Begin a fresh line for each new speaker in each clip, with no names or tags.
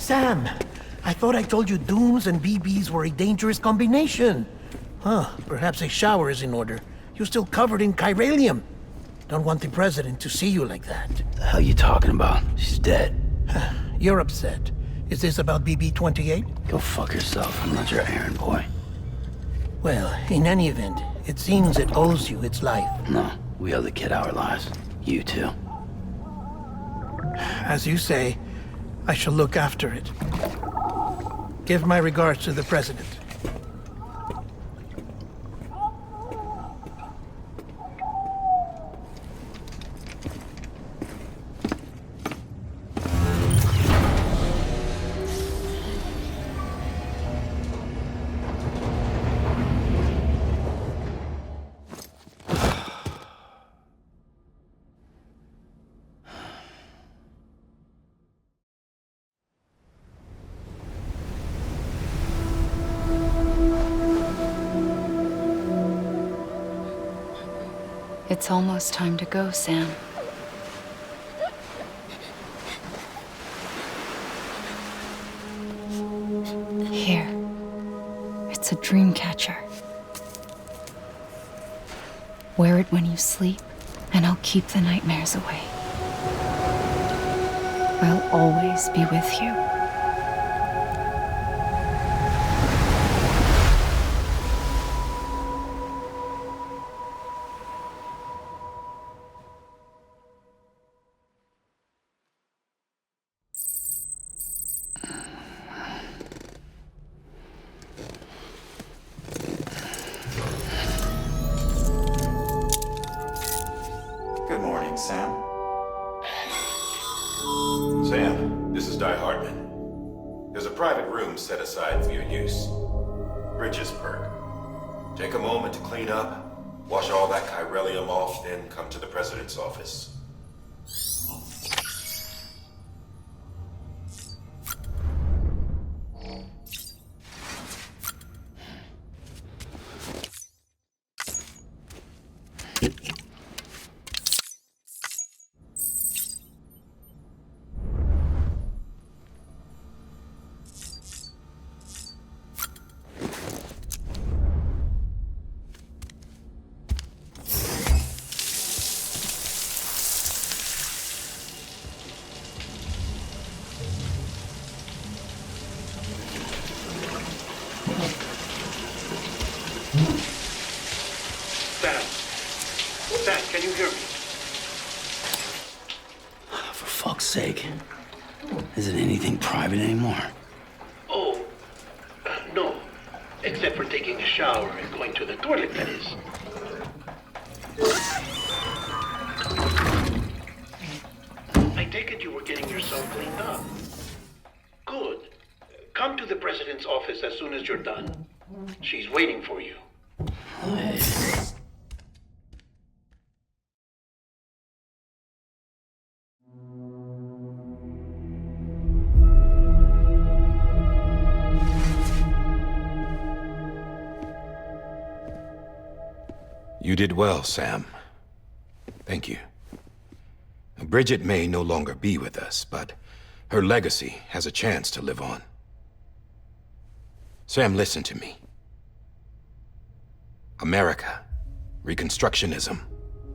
Sam, I thought I told you dooms and BBs were a dangerous combination. Huh, perhaps a shower is in order. You're still covered in chiralium. Don't want the president to see you like that.
The hell you talking about? She's dead.
You're upset. Is this about BB-28?
Go fuck yourself. I'm not your errand boy.
Well, in any event, it seems it owes you its life.
No, we owe the kid our lives. You too.
As you say, I shall look after it. Give my regards to the president.
It's almost time to go, Sam. Here. It's a dream catcher. Wear it when you sleep, and I'll keep the nightmares away. I'll always be with you.
Good morning, Sam. Sam, this is Di Hartman. There's a private room set aside for your use. Bridges perk. Take a moment to clean up, wash all that chiralium off, then come to the president's office.
Sam, can you hear me?
For fuck's sake. Isn't anything private anymore?
Oh, no. Except for taking a shower and going to the toilet, that is. I take it you were getting yourself cleaned up. Good. Come to the president's office as soon as you're done. She's waiting for you.
You did well, Sam. Thank you. Bridget may no longer be with us, but her legacy has a chance to live on. Sam, listen to me. America, Reconstructionism,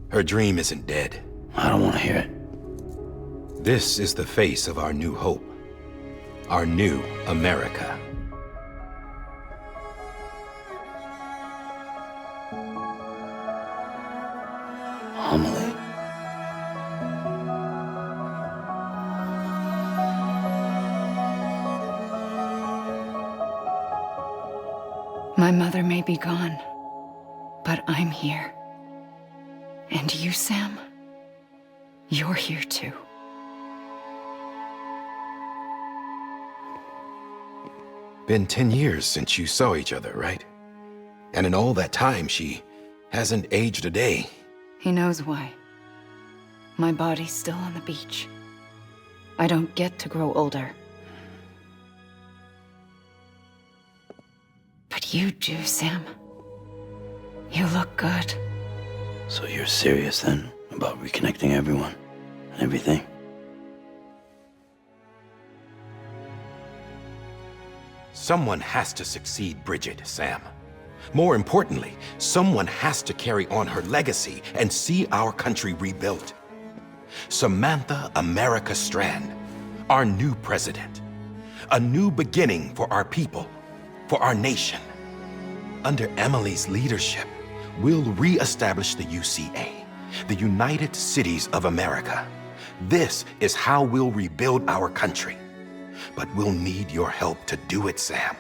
her dream isn't dead.
I don't want to hear it.
This is the face of our new hope, our new America.
Homily.
My mother may be gone, but I'm here. And you, Sam, you're here too.
Been 10 years since you saw each other, right? And in all that time, she hasn't aged a day.
He knows why. My body's still on the beach. I don't get to grow older. But you do, Sam. You look good.
So you're serious then about reconnecting everyone and everything?
Someone has to succeed Bridget, Sam. More importantly, someone has to carry on her legacy and see our country rebuilt. Samantha America Strand, our new president. A new beginning for our people, for our nation. Under Emily's leadership, we'll re-establish the UCA, the United Cities of America. This is how we'll rebuild our country. But we'll need your help to do it, Sam.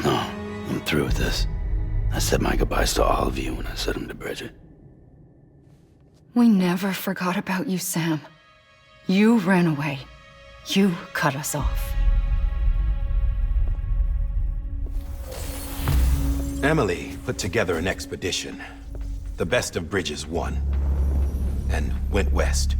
No, I'm through with this. I said my goodbyes to all of you when I said them to Bridget.
We never forgot about you, Sam. You ran away. You cut us off.
Emily put together an expedition. The best of Bridges won. And went west.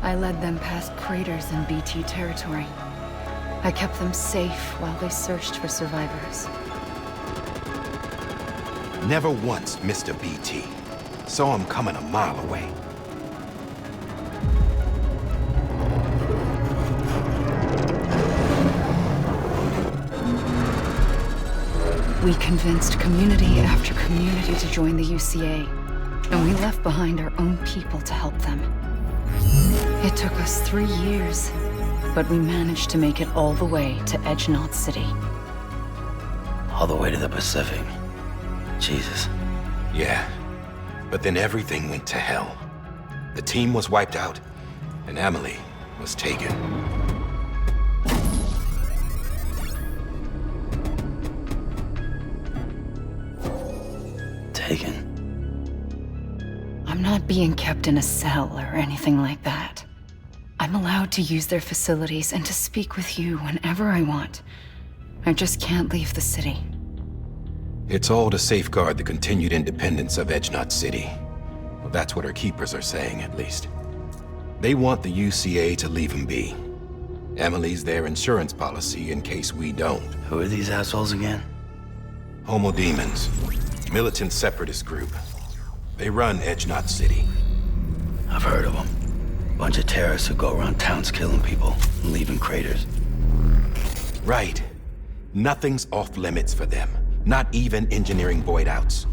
I led them past craters in BT territory. I kept them safe while they searched for survivors.
Never once missed a BT. Saw him coming a mile away.
We convinced community after community to join the UCA, and we left behind our own people to help them. It took us 3 years, but we managed to make it all the way to Edge-Knot City.
All the way to the Pacific. Jesus.
Yeah, but then everything went to hell. The team was wiped out, and Emily was taken.
Taken?
I'm not being kept in a cell or anything like that. I'm allowed to use their facilities and to speak with you whenever I want. I just can't leave the city.
It's all to safeguard the continued independence of Edge-Knot City. Well, that's what our keepers are saying, at least. They want the UCA to leave him be. Emily's their insurance policy in case we don't.
Who are these assholes again?
Homo Demons. Militant separatist group. They run Edge-Knot City.
I've heard of them. Bunch of terrorists who go around towns killing people and leaving craters.
Right. Nothing's off limits for them. Not even engineering void outs.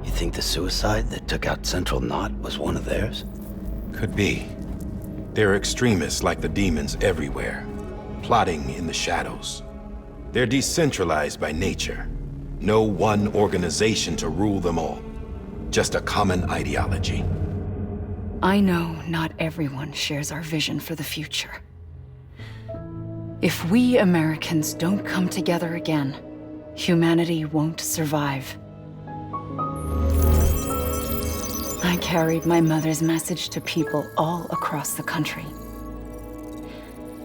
You think the suicide that took out Central Knot was one of theirs?
Could be. There are extremists like the demons everywhere, plotting in the shadows. They're decentralized by nature. No one organization to rule them all. Just a common ideology.
I know not everyone shares our vision for the future. If we Americans don't come together again, humanity won't survive. I carried my mother's message to people all across the country.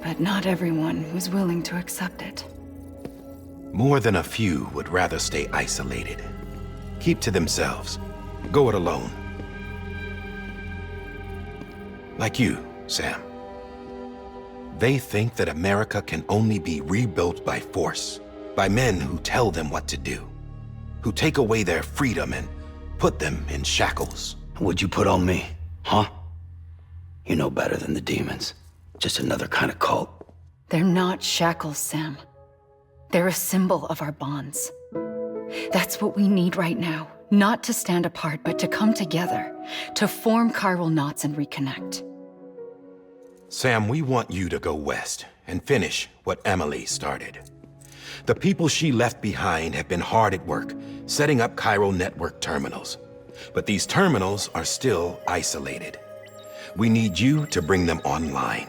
But not everyone was willing to accept it.
More than a few would rather stay isolated. Keep to themselves. Go it alone. Like you, Sam. They think that America can only be rebuilt by force, by men who tell them what to do, who take away their freedom and put them in shackles.
What'd you put on me, huh? You know better than the demons. Just another kind of cult.
They're not shackles, Sam. They're a symbol of our bonds. That's what we need right now. Not to stand apart, but to come together, to form chiral knots and reconnect.
Sam, we want you to go west and finish what Emily started. The people she left behind have been hard at work, setting up chiral network terminals. But these terminals are still isolated. We need you to bring them online.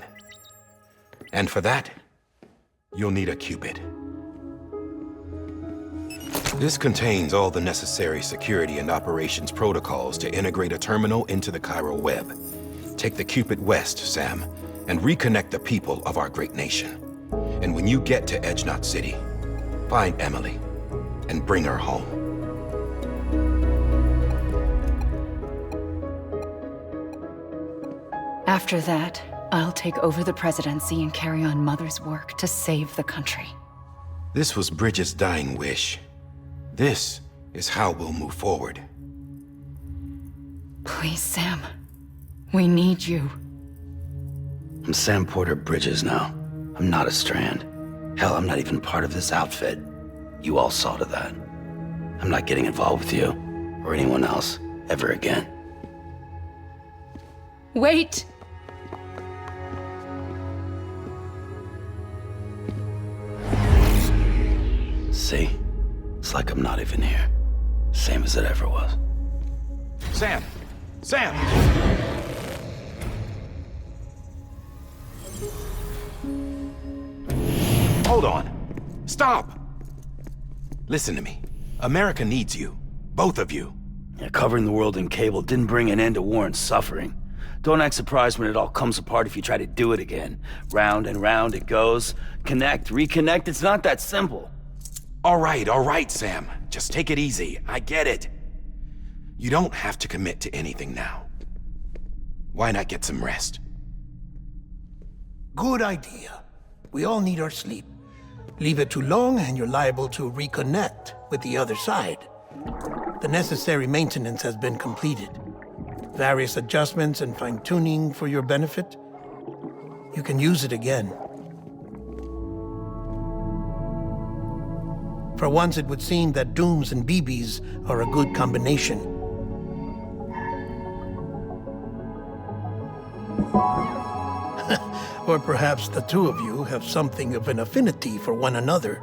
And for that, you'll need a Cupid. This contains all the necessary security and operations protocols to integrate a terminal into the chiral web. Take the Cupid west, Sam, and reconnect the people of our great nation. And when you get to Edge-Knot City, find Emily and bring her home.
After that, I'll take over the presidency and carry on Mother's work to save the country.
This was Bridget's dying wish. This is how we'll move forward.
Please, Sam. We need you.
I'm Sam Porter Bridges now. I'm not a Strand. Hell, I'm not even part of this outfit. You all saw to that. I'm not getting involved with you, or anyone else, ever again.
Wait!
See? It's like I'm not even here. Same as it ever was.
Sam! Sam! Hold on. Stop! Listen to me. America needs you. Both of you.
Yeah, covering the world in cable didn't bring an end to war and suffering. Don't act surprised when it all comes apart if you try to do it again. Round and round it goes. Connect, reconnect, it's not that simple.
All right, Sam. Just take it easy. I get it. You don't have to commit to anything now. Why not get some rest?
Good idea. We all need our sleep. Leave it too long and you're liable to reconnect with the other side. The necessary maintenance has been completed. Various adjustments and fine-tuning for your benefit. You can use it again. For once, it would seem that Dooms and BBs are a good combination. Or perhaps the two of you have something of an affinity for one another.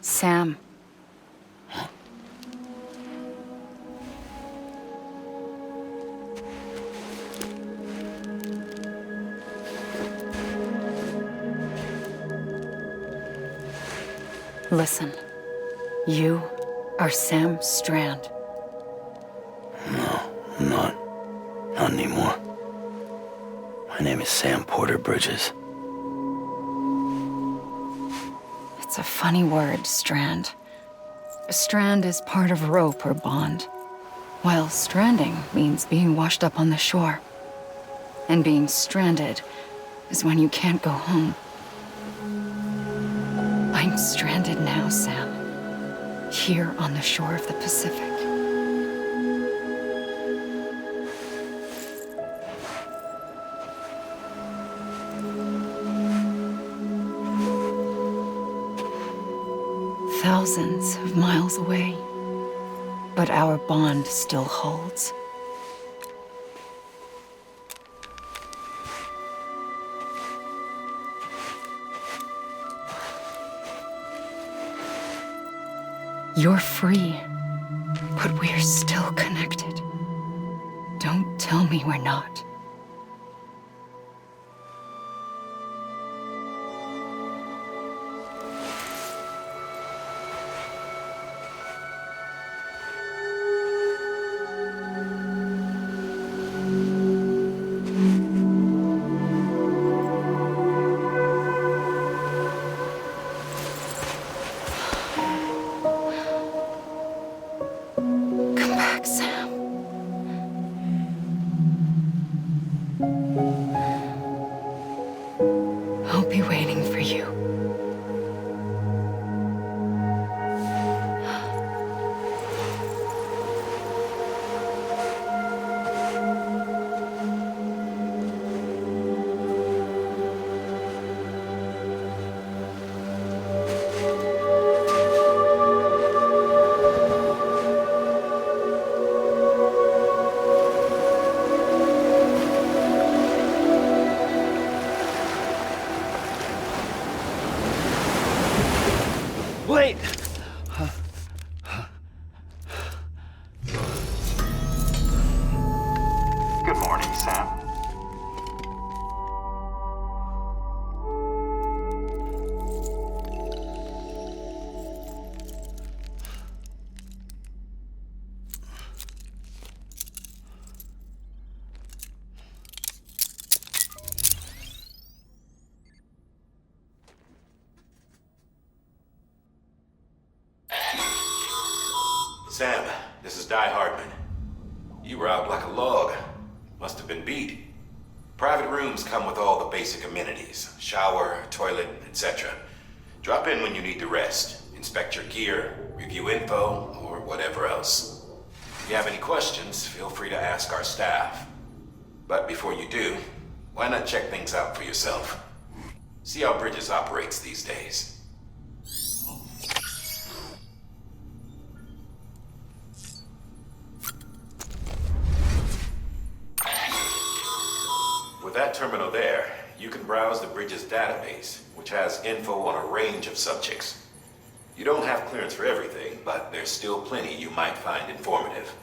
Sam. Listen. You are Sam Strand.
No, I'm not. Not anymore. My name is Sam Porter Bridges.
It's a funny word, Strand. A strand is part of rope or bond, while stranding means being washed up on the shore. And being stranded is when you can't go home. I'm stranded now, Sam. Here on the shore of the Pacific. Thousands of miles away, but our bond still holds. You're free, but we're still connected. Don't tell me we're not.
late!
Good morning, Sam.
Sam, this is Hardman. You were out like a log. Must have been beat. Private rooms come with all the basic amenities. Shower, toilet, etc. Drop in when you need to rest. Inspect your gear, review info, or whatever else. If you have any questions, feel free to ask our staff. But before you do, why not check things out for yourself? See how Bridges operates these days. With that terminal there, you can browse the Bridges database, which has info on a range of subjects. You don't have clearance for everything, but there's still plenty you might find informative.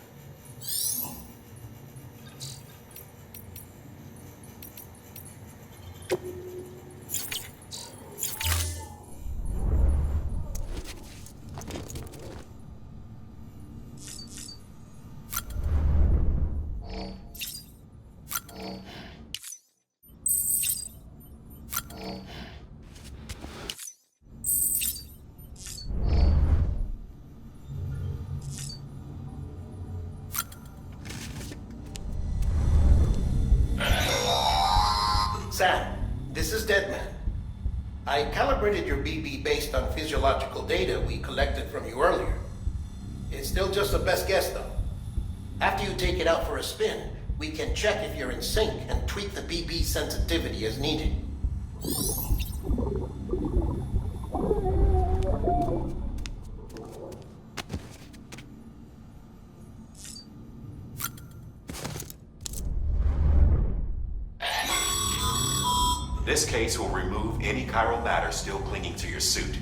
Sam, this is Deadman. I calibrated your BB based on physiological data we collected from you earlier. It's still just a best guess, though. After you take it out for a spin, we can check if you're in sync and tweak the BB sensitivity as needed.
This case will remove any chiral matter still clinging to your suit.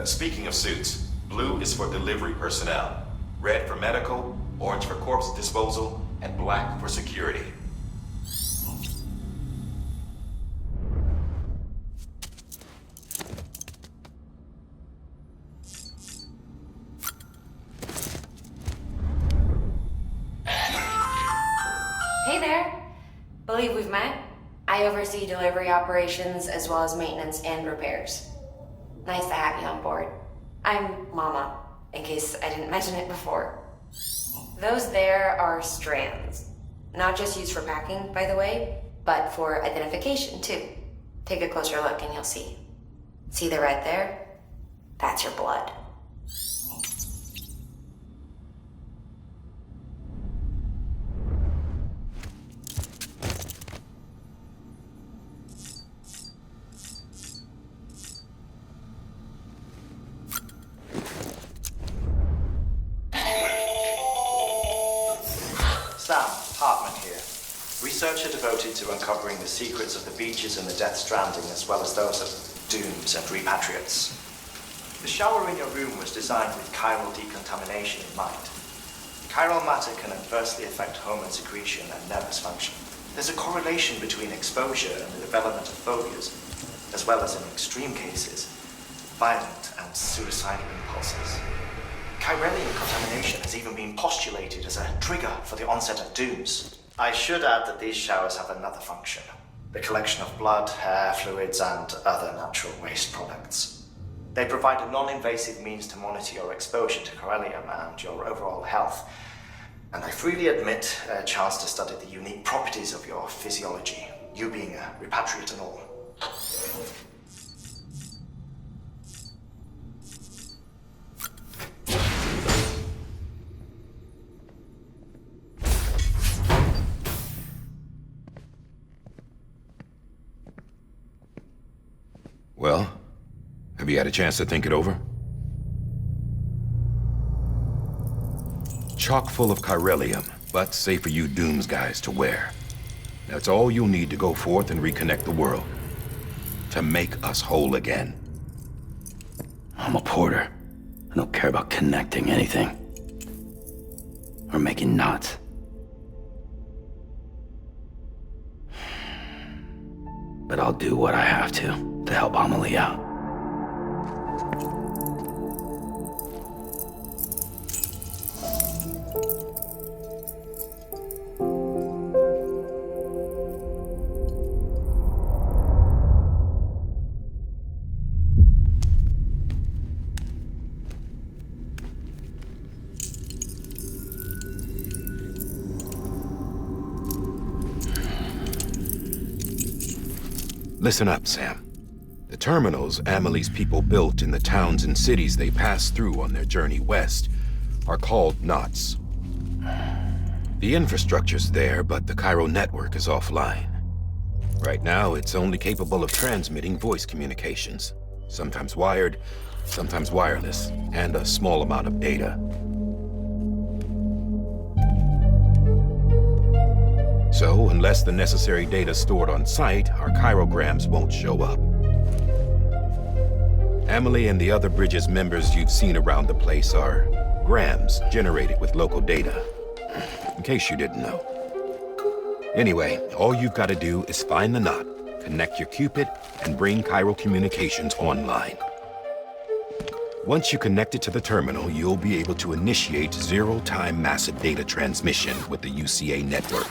Speaking of suits, blue is for delivery personnel, red for medical, orange for corpse disposal, and black for security.
Hey there. Believe we've met. I oversee delivery operations as well as maintenance and repairs. Nice to have you on board. I'm Mama, in case I didn't mention it before. Those there are strands. Not just used for packing, by the way, but for identification too. Take a closer look and you'll see. See the red there? That's your blood.
Researcher devoted to uncovering the secrets of the beaches and the death stranding, as well as those of dooms and repatriates. The shower in your room was designed with chiral decontamination in mind. Chiral matter can adversely affect hormone secretion and nervous function. There's a correlation between exposure and the development of phobias, as well as, in extreme cases, violent and suicidal impulses. Chiralium contamination has even been postulated as a trigger for the onset of dooms. I should add that these showers have another function: the collection of blood, hair, fluids, and other natural waste products. They provide a non-invasive means to monitor your exposure to chiralium and your overall health, and I freely admit a chance to study the unique properties of your physiology, you being a repatriate and all.
Well, have you had a chance to think it over? Chock full of chiralium, but safe for you Dooms guys to wear. That's all you'll need to go forth and reconnect the world. To make us whole again.
I'm a porter. I don't care about connecting anything. Or making knots. But I'll do what I have to help Amelie out.
Listen up, Sam. The terminals Amelie's people built in the towns and cities they passed through on their journey west are called knots. The infrastructure's there, but the Cairo network is offline. Right now, it's only capable of transmitting voice communications, sometimes wired, sometimes wireless, and a small amount of data. So, unless the necessary data stored on site, our chirograms won't show up. Amelie and the other Bridges members you've seen around the place are grams generated with local data, in case you didn't know. Anyway, all you've got to do is find the knot, connect your Cupid, and bring Cairo communications online. Once you connect it to the terminal, you'll be able to initiate zero-time massive data transmission with the UCA network.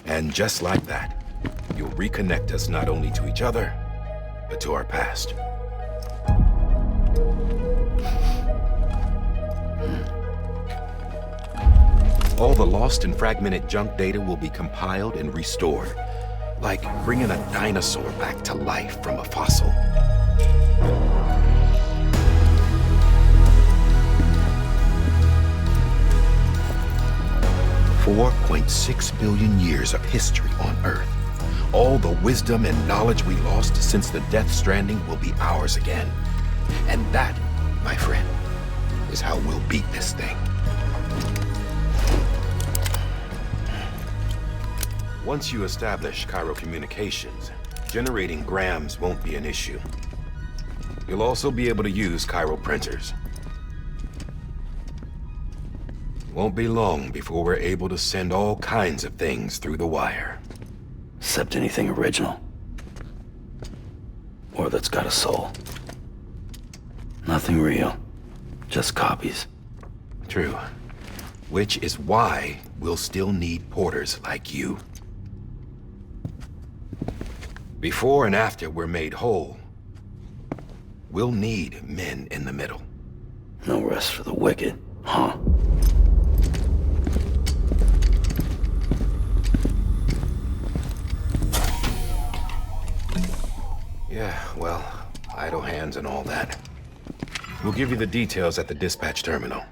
And just like that, you'll reconnect us not only to each other, but to our past. All the lost and fragmented junk data will be compiled and restored, like bringing a dinosaur back to life from a fossil. $4.6 billion years of history on Earth. All the wisdom and knowledge we lost since the Death Stranding will be ours again. And that, my friend, is how we'll beat this thing. Once you establish Cairo communications, generating grams won't be an issue. You'll also be able to use Cairo printers. Won't be long before we're able to send all kinds of things through the wire.
Except anything original. Or that's got a soul. Nothing real. Just copies.
True. Which is why we'll still need porters like you. Before and after we're made whole, we'll need men in the middle.
No rest for the wicked, huh?
Yeah, well, idle hands and all that. We'll give you the details at the dispatch terminal.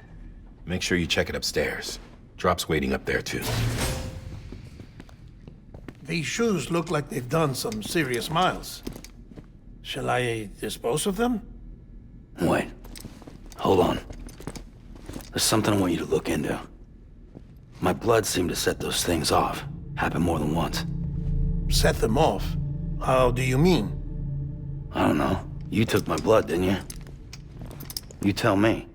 Make sure you check it upstairs. Drop's waiting up there, too.
These shoes look like they've done some serious miles. Shall I dispose of them?
Wait. Hold on. There's something I want you to look into. My blood seemed to set those things off. Happened more than once.
Set them off? How do you mean?
I don't know. You took my blood, didn't you? You tell me.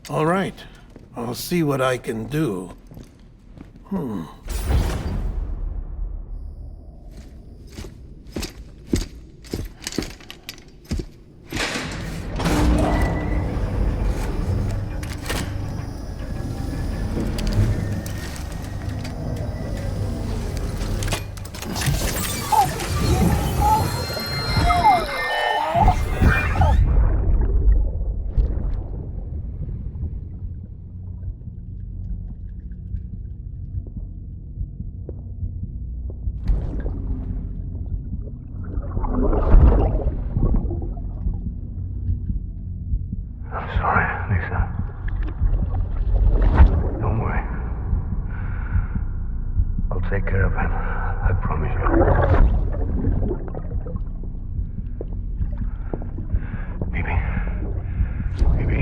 All right. I'll see what I can do.
Take care of him. I promise you. Baby. Baby.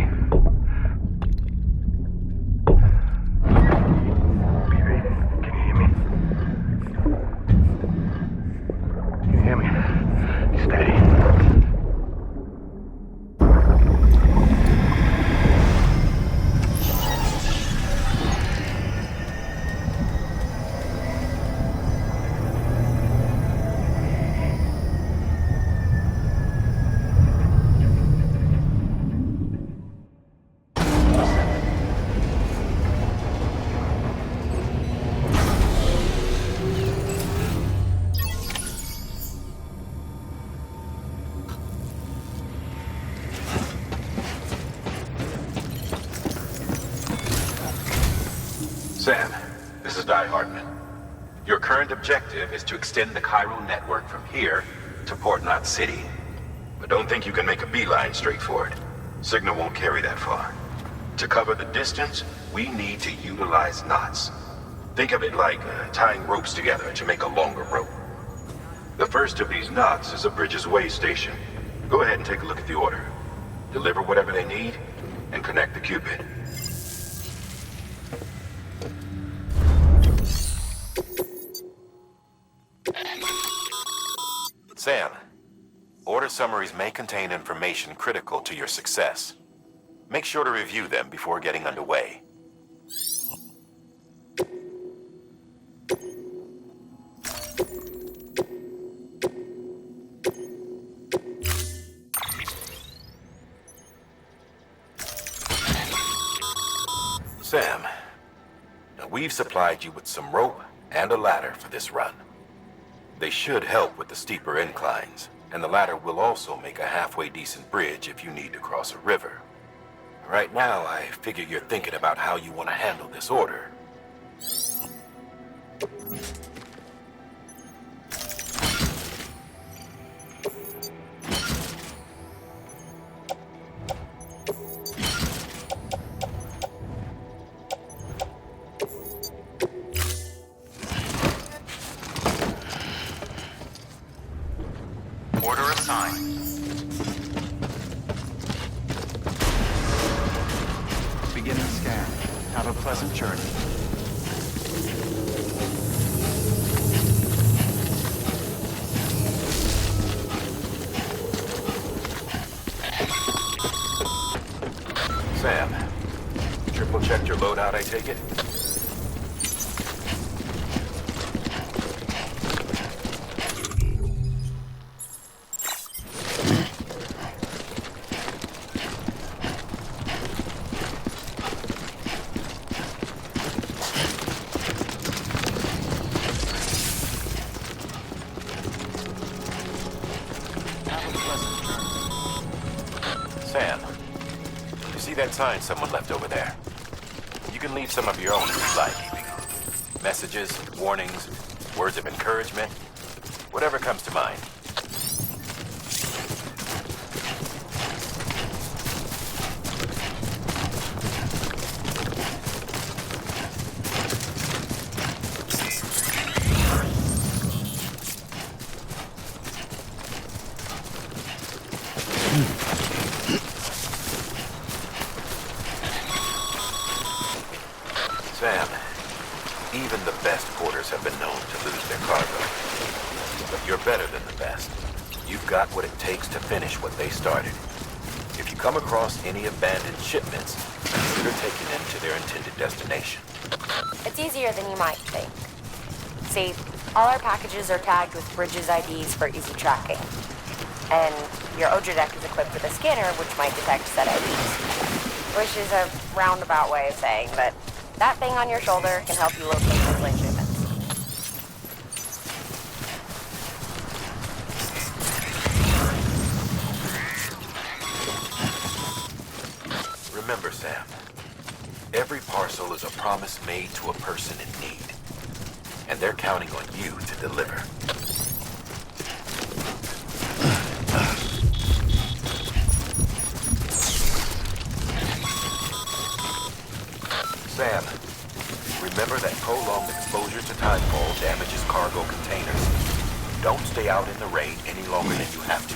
Baby, can you hear me? Can you hear me? Steady.
Sam, this is Di Hartman. Your current objective is to extend the chiral network from here to Port Knot City. But don't think you can make a beeline straight for it. Signal won't carry that far. To cover the distance, we need to utilize knots. Think of it like tying ropes together to make a longer rope. The first of these knots is a Bridges way station. Go ahead and take a look at the order. Deliver whatever they need, and connect the Cupid.
Sam, order summaries may contain information critical to your success. Make sure to review them before getting underway. Sam, now we've supplied you with some rope and a ladder for this run. They should help with the steeper inclines, and the ladder will also make a halfway decent bridge if you need to cross a river. Right now, I figure you're thinking about how you want to handle this order.
Order assigned. Beginning scan. Have a pleasant journey.
Sam, triple checked your loadout, I take it? Sam, you see that sign someone left over there? You can leave some of your own if you like. Messages, warnings, words of encouragement, whatever comes to mind. Sam, even the best porters have been known to lose their cargo. But you're better than the best. You've got what it takes to finish what they started. If you come across any abandoned shipments, consider taking them to their intended destination.
It's easier than you might think. See, all our packages are tagged with Bridges IDs for easy tracking. And your Odra deck is equipped with a scanner which might detect said IDs. Which is a roundabout way of saying that that thing on your shoulder can help you locate missing shipments.
Remember, Sam, every parcel is a promise made to a person in need. And they're counting on you to deliver. Sam, remember that prolonged exposure to timefall damages cargo containers. Don't stay out in the rain any longer than you have to.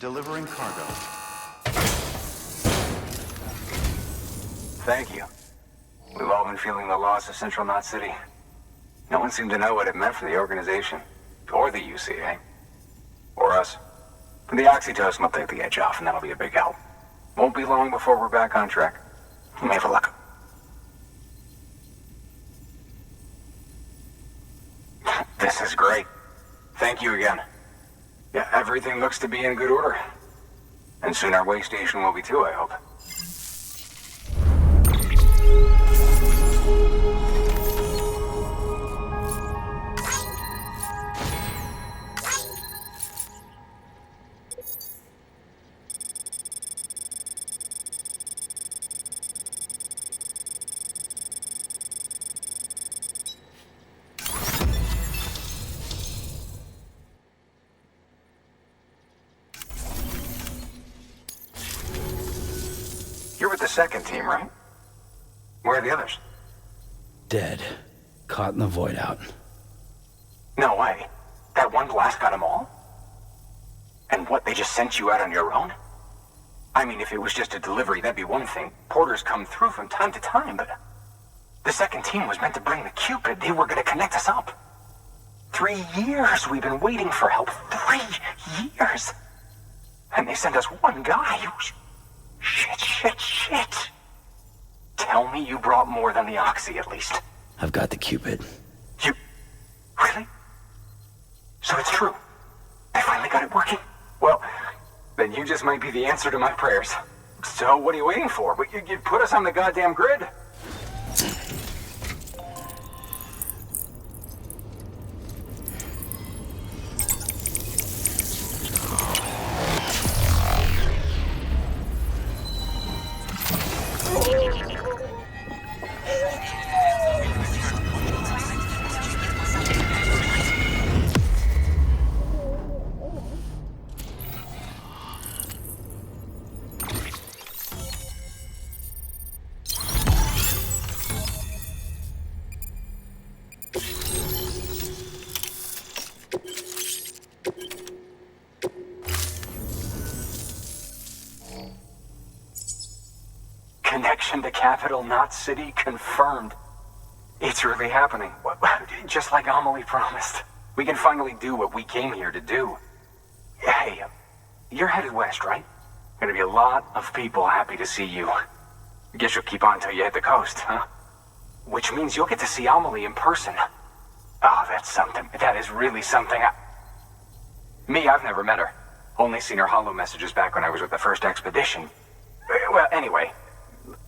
delivering cargo.
Thank you. We've all been feeling the loss of Central Knot City. No one seemed to know what it meant for the organization, or the UCA, or us. The oxytocin will take the edge off, and that'll be a big help. Won't be long before we're back on track. You may have a luck. This is great. Thank you again. Yeah, everything looks to be in good order. And soon our way station will be too, I hope. You're with the second team, right? Where are the others?
Dead. Caught in the void out.
No way. That one blast got them all? And what, they just sent you out on your own? I mean, if it was just a delivery, that'd be one thing. Porters come through from time to time, but... The second team was meant to bring the Cupid. They were gonna connect us up. 3 years we've been waiting for help. 3 years! And they sent us one guy. Shit. Tell me you brought more than the Oxy, at least.
I've got the Cupid.
You... Really? So it's true. I finally got it working. Well, then you just might be the answer to my prayers. So what are you waiting for? But you put us on the goddamn grid. Connection to Capital Knot City confirmed. It's really happening. Just like Amelie promised. We can finally do what we came here to do. Hey, you're headed west, right? Gonna be a lot of people happy to see you. Guess you'll keep on till you hit the coast, huh? Which means you'll get to see Amelie in person. Oh, that's something. That is really something. Me, I've never met her. Only seen her holo messages back when I was with the first expedition. Well, anyway,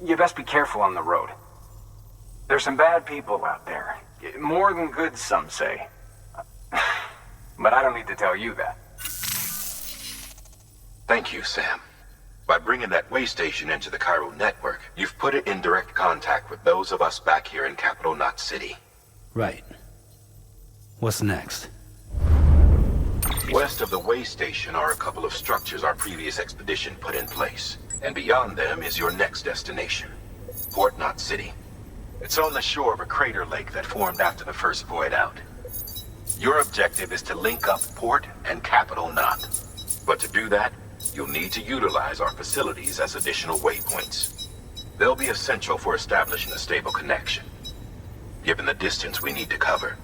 you best be careful on the road. There's some bad people out there. More than good, some say. But I don't need to tell you that.
Thank you, Sam. By bringing that way station into the Cairo network, you've put it in direct contact with those of us back here in Capital Knot City.
Right. What's next?
West of the way station are a couple of structures our previous expedition put in place. And beyond them is your next destination, Port Knot City. It's on the shore of a crater lake that formed after the first void out. Your objective is to link up Port and Capital Knot. But to do that, you'll need to utilize our facilities as additional waypoints. They'll be essential for establishing a stable connection. Given the distance we need to cover,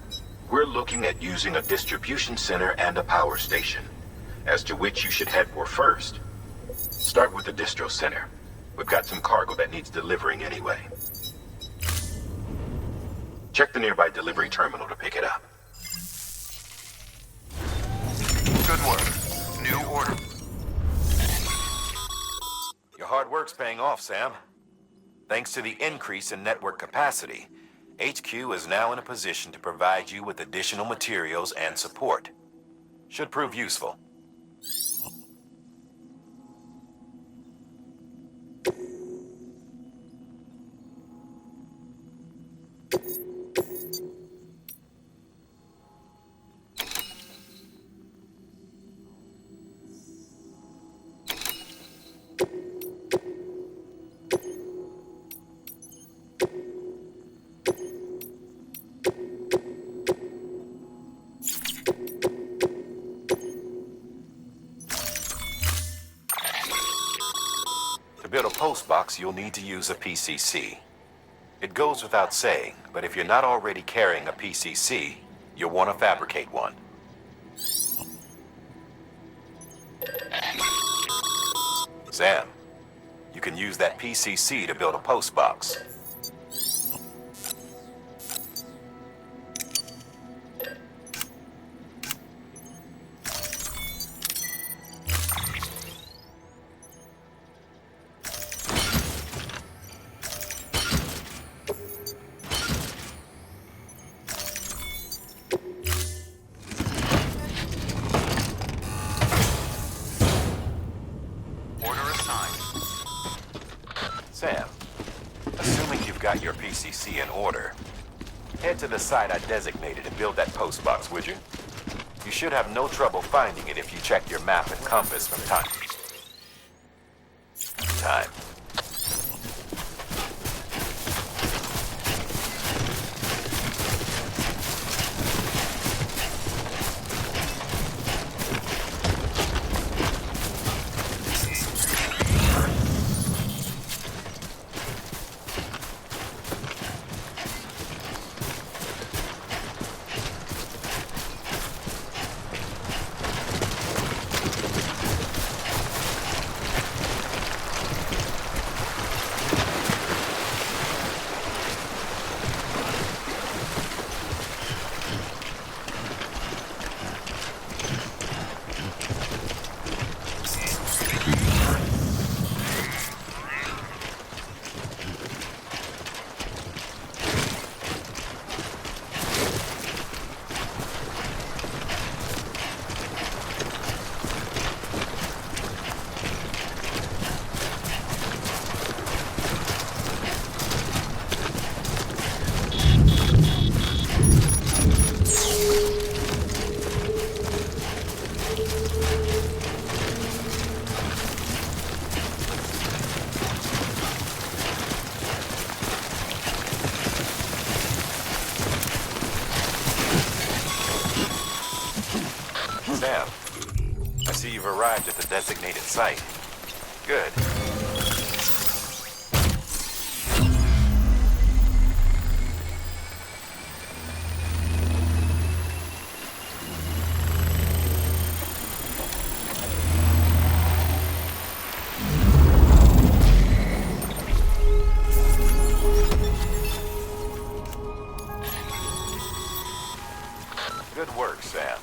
we're looking at using a distribution center and a power station, as to which you should head for first. Start with the distro center. We've got some cargo that needs delivering anyway. Check the nearby delivery terminal to pick it up.
Good work. New order.
Your hard work's paying off, Sam. Thanks to the increase in network capacity, HQ is now in a position to provide you with additional materials and support. Should prove useful.
postbox, you'll need to use a PCC. It goes without saying, but if you're not already carrying a PCC, you'll want to fabricate one. Sam, you can use that PCC to build a postbox. Sam, assuming you've got your PCC in order, head to the site I designated and build that postbox, would you? You should have no trouble finding it if you check your map and compass from time to time. Sam, I see you've arrived at the designated site. Good. Good work, Sam.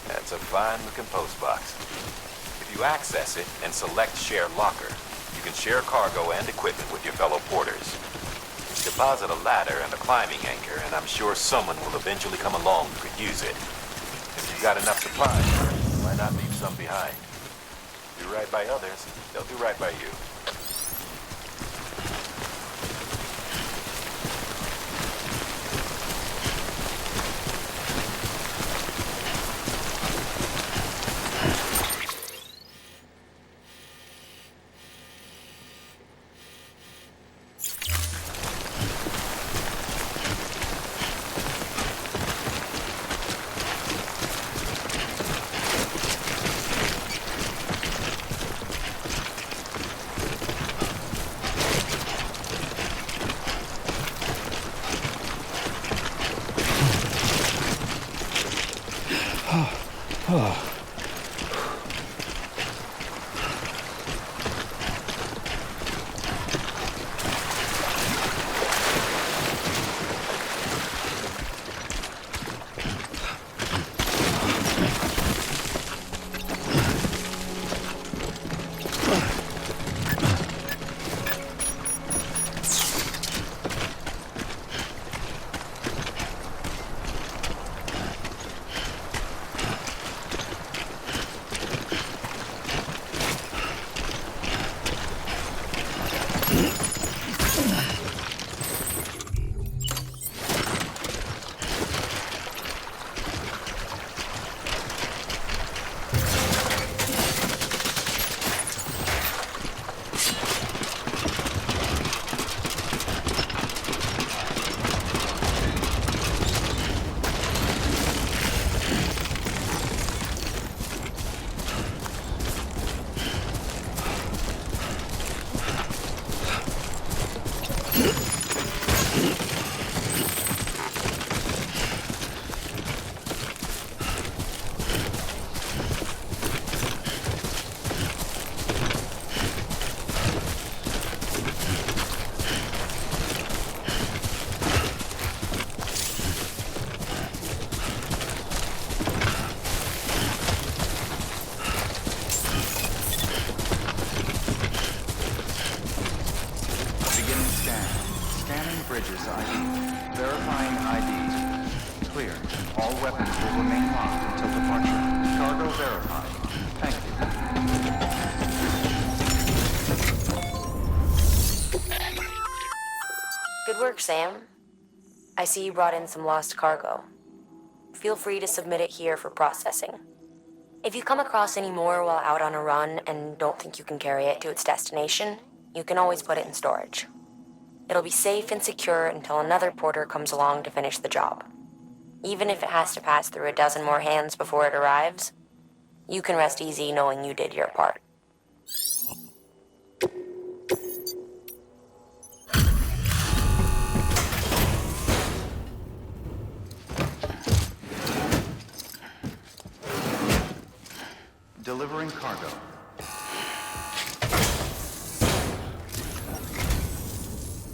That's a fine-looking postbox. If you access it and select Share Locker, you can share cargo and equipment with your fellow porters. Deposit a ladder and a climbing anchor, and I'm sure someone will eventually come along who could use it. If you've got enough supplies, why not leave some behind? Do right by others, they'll do right by you.
clear. All weapons will remain locked until departure. Cargo verified. Thank you.
Good work, Sam. I see you brought in some lost cargo. Feel free to submit it here for processing. If you come across any more while out on a run and don't think you can carry it to its destination, you can always put it in storage. It'll be safe and secure until another porter comes along to finish the job. Even if it has to pass through a dozen more hands before it arrives, you can rest easy knowing you did your part.
Delivering cargo.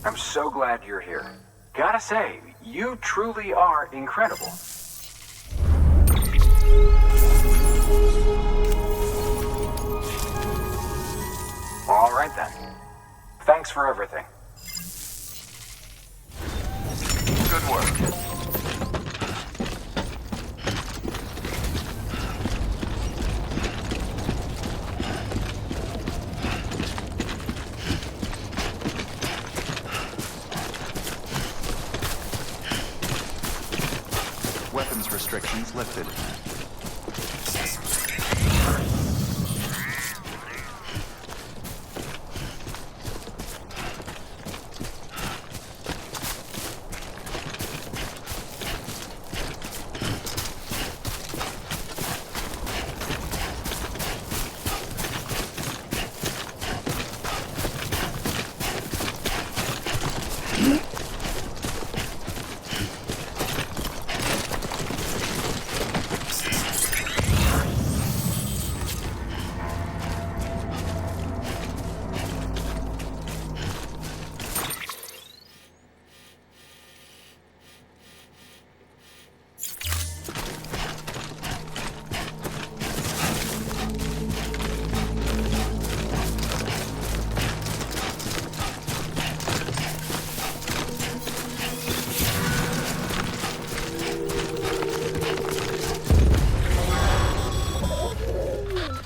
I'm so glad you're here. Gotta say, you truly are incredible. All right then. Thanks for everything.
Good work. Weapons restrictions lifted.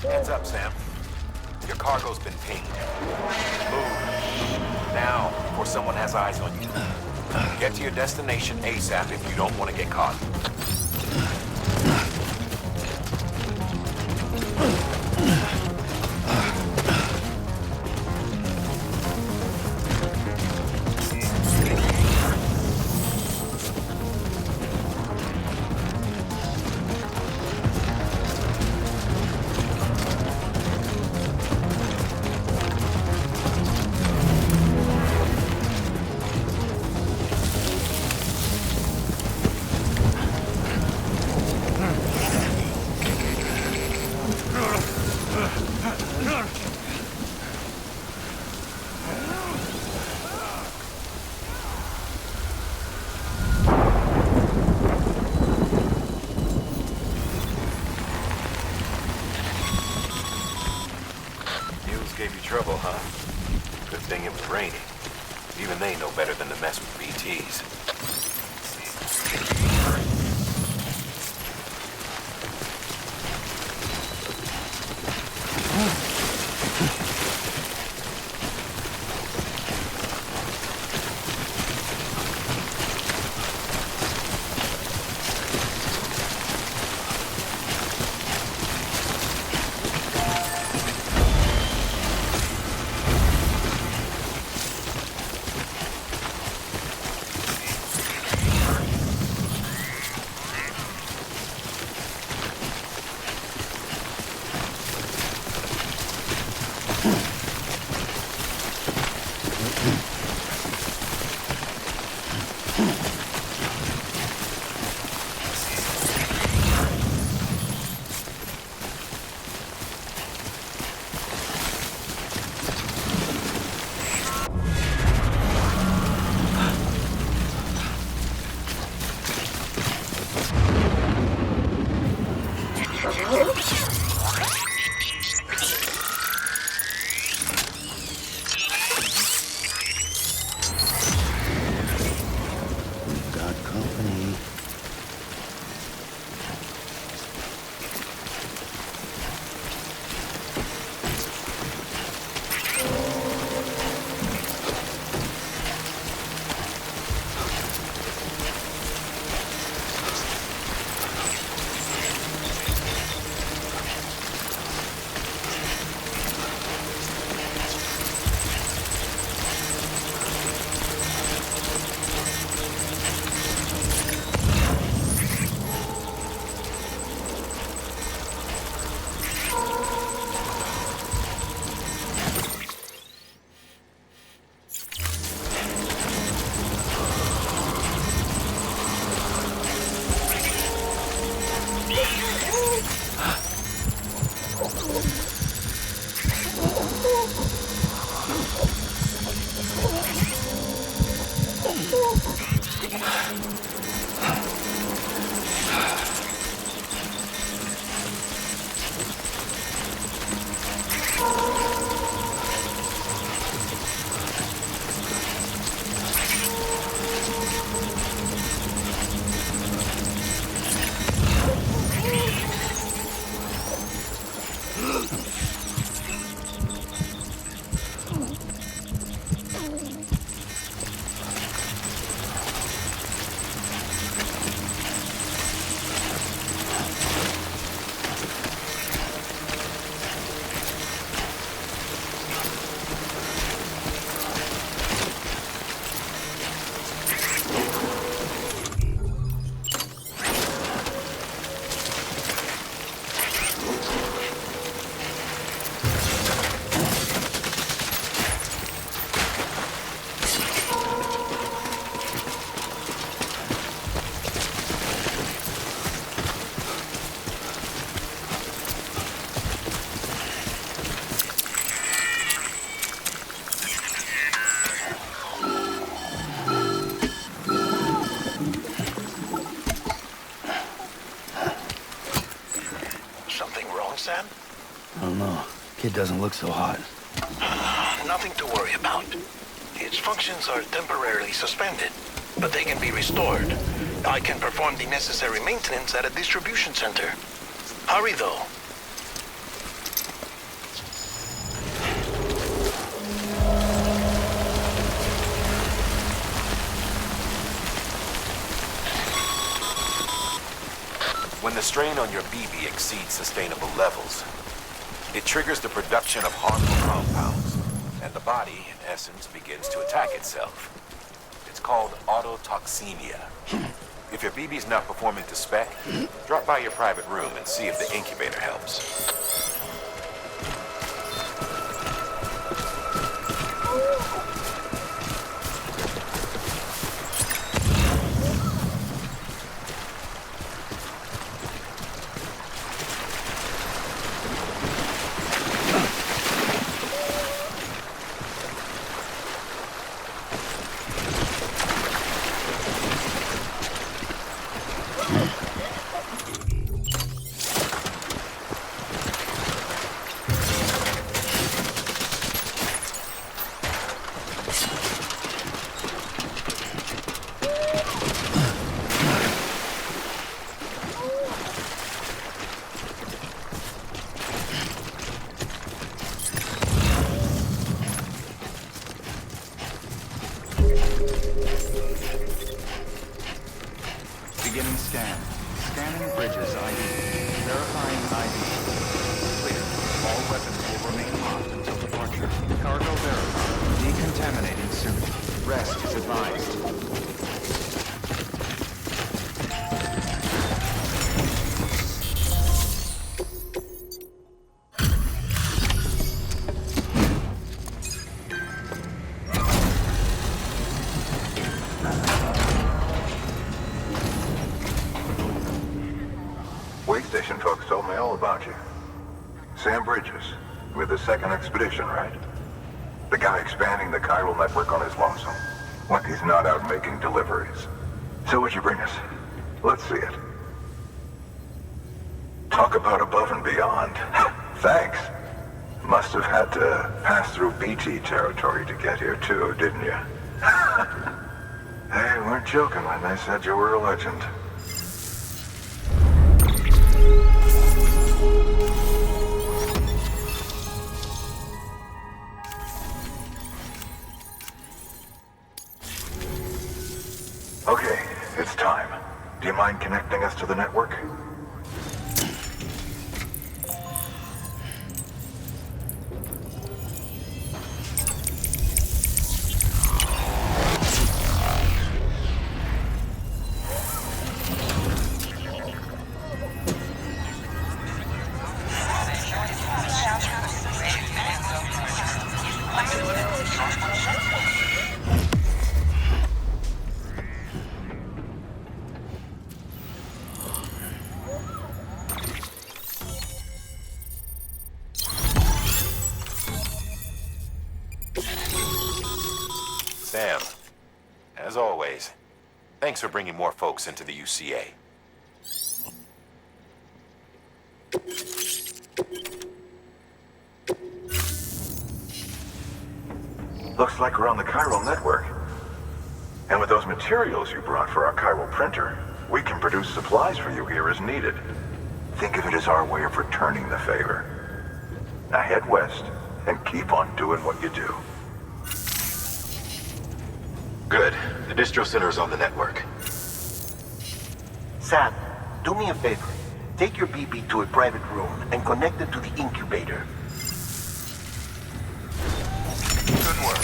Heads up, Sam. Your cargo's been pinged. Move. Now, before someone has eyes on you. Get to your destination ASAP if you don't want to get caught. Gave you trouble, huh? Good thing it was raining. Even they know better than to mess with BTs.
Sam?
I don't know. Kid doesn't look so hot.
Nothing to worry about. Its functions are temporarily suspended, but they can be restored. I can perform the necessary maintenance at a distribution center. Hurry, though.
When the strain on your BB exceeds sustainable levels, it triggers the production of harmful compounds, and the body, in essence, begins to attack itself. It's called autotoxemia. If your BB's not performing to spec, drop by your private room and see if the incubator helps.
Beginning scan. Scanning bridges ID. Verifying ID. Clear. All weapons will remain locked until departure. Cargo verified. Decontaminating soon. Rest is advised.
Station folks told me all about you. Sam Bridges, with the second expedition, right? The guy expanding the chiral network on his lonesome, when he's not out making deliveries. So what'd you bring us? Let's see it. Talk about above and beyond. Thanks. Must have had to pass through BT territory to get here too, didn't you? They weren't joking when they said you were a legend. Okay, it's time. Do you mind connecting us to the network?
Sam, as always, thanks for bringing more folks into the UCA.
Looks like we're on the chiral network. And with those materials you brought for our chiral printer, we can produce supplies for you here as needed. Think of it as our way of returning the favor. Now head west and keep on doing what you do.
Good. The distro center is on the network.
Sam, do me a favor. Take your BB to a private room and connect it to the incubator.
Good work.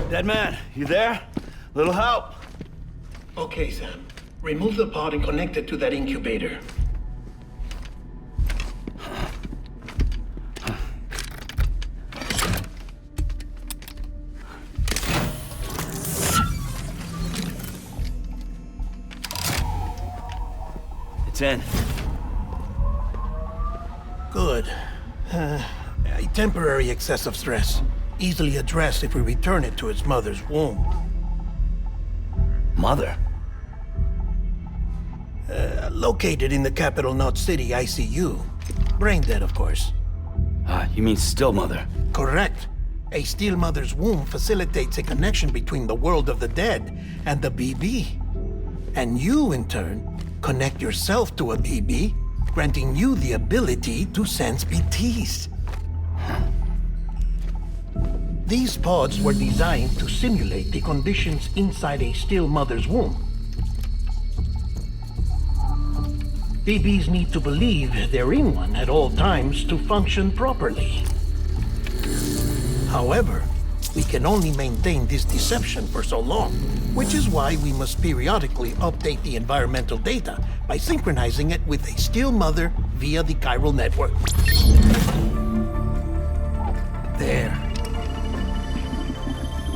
Dead man, you there? Little help?
Okay, Sam. Remove the pod and connect it to that incubator.
10.
Good. A temporary excess of stress. Easily addressed if we return it to its mother's womb.
Mother?
Located in the capital Knot City ICU. Brain dead, of course.
You mean still mother?
Correct. A still mother's womb facilitates a connection between the world of the dead and the BB. And you, in turn, connect yourself to a BB, granting you the ability to sense BTs. These pods were designed to simulate the conditions inside a still mother's womb. BBs need to believe they're in one at all times to function properly. However, we can only maintain this deception for so long, which is why we must periodically update the environmental data by synchronizing it with a still mother via the chiral network. There.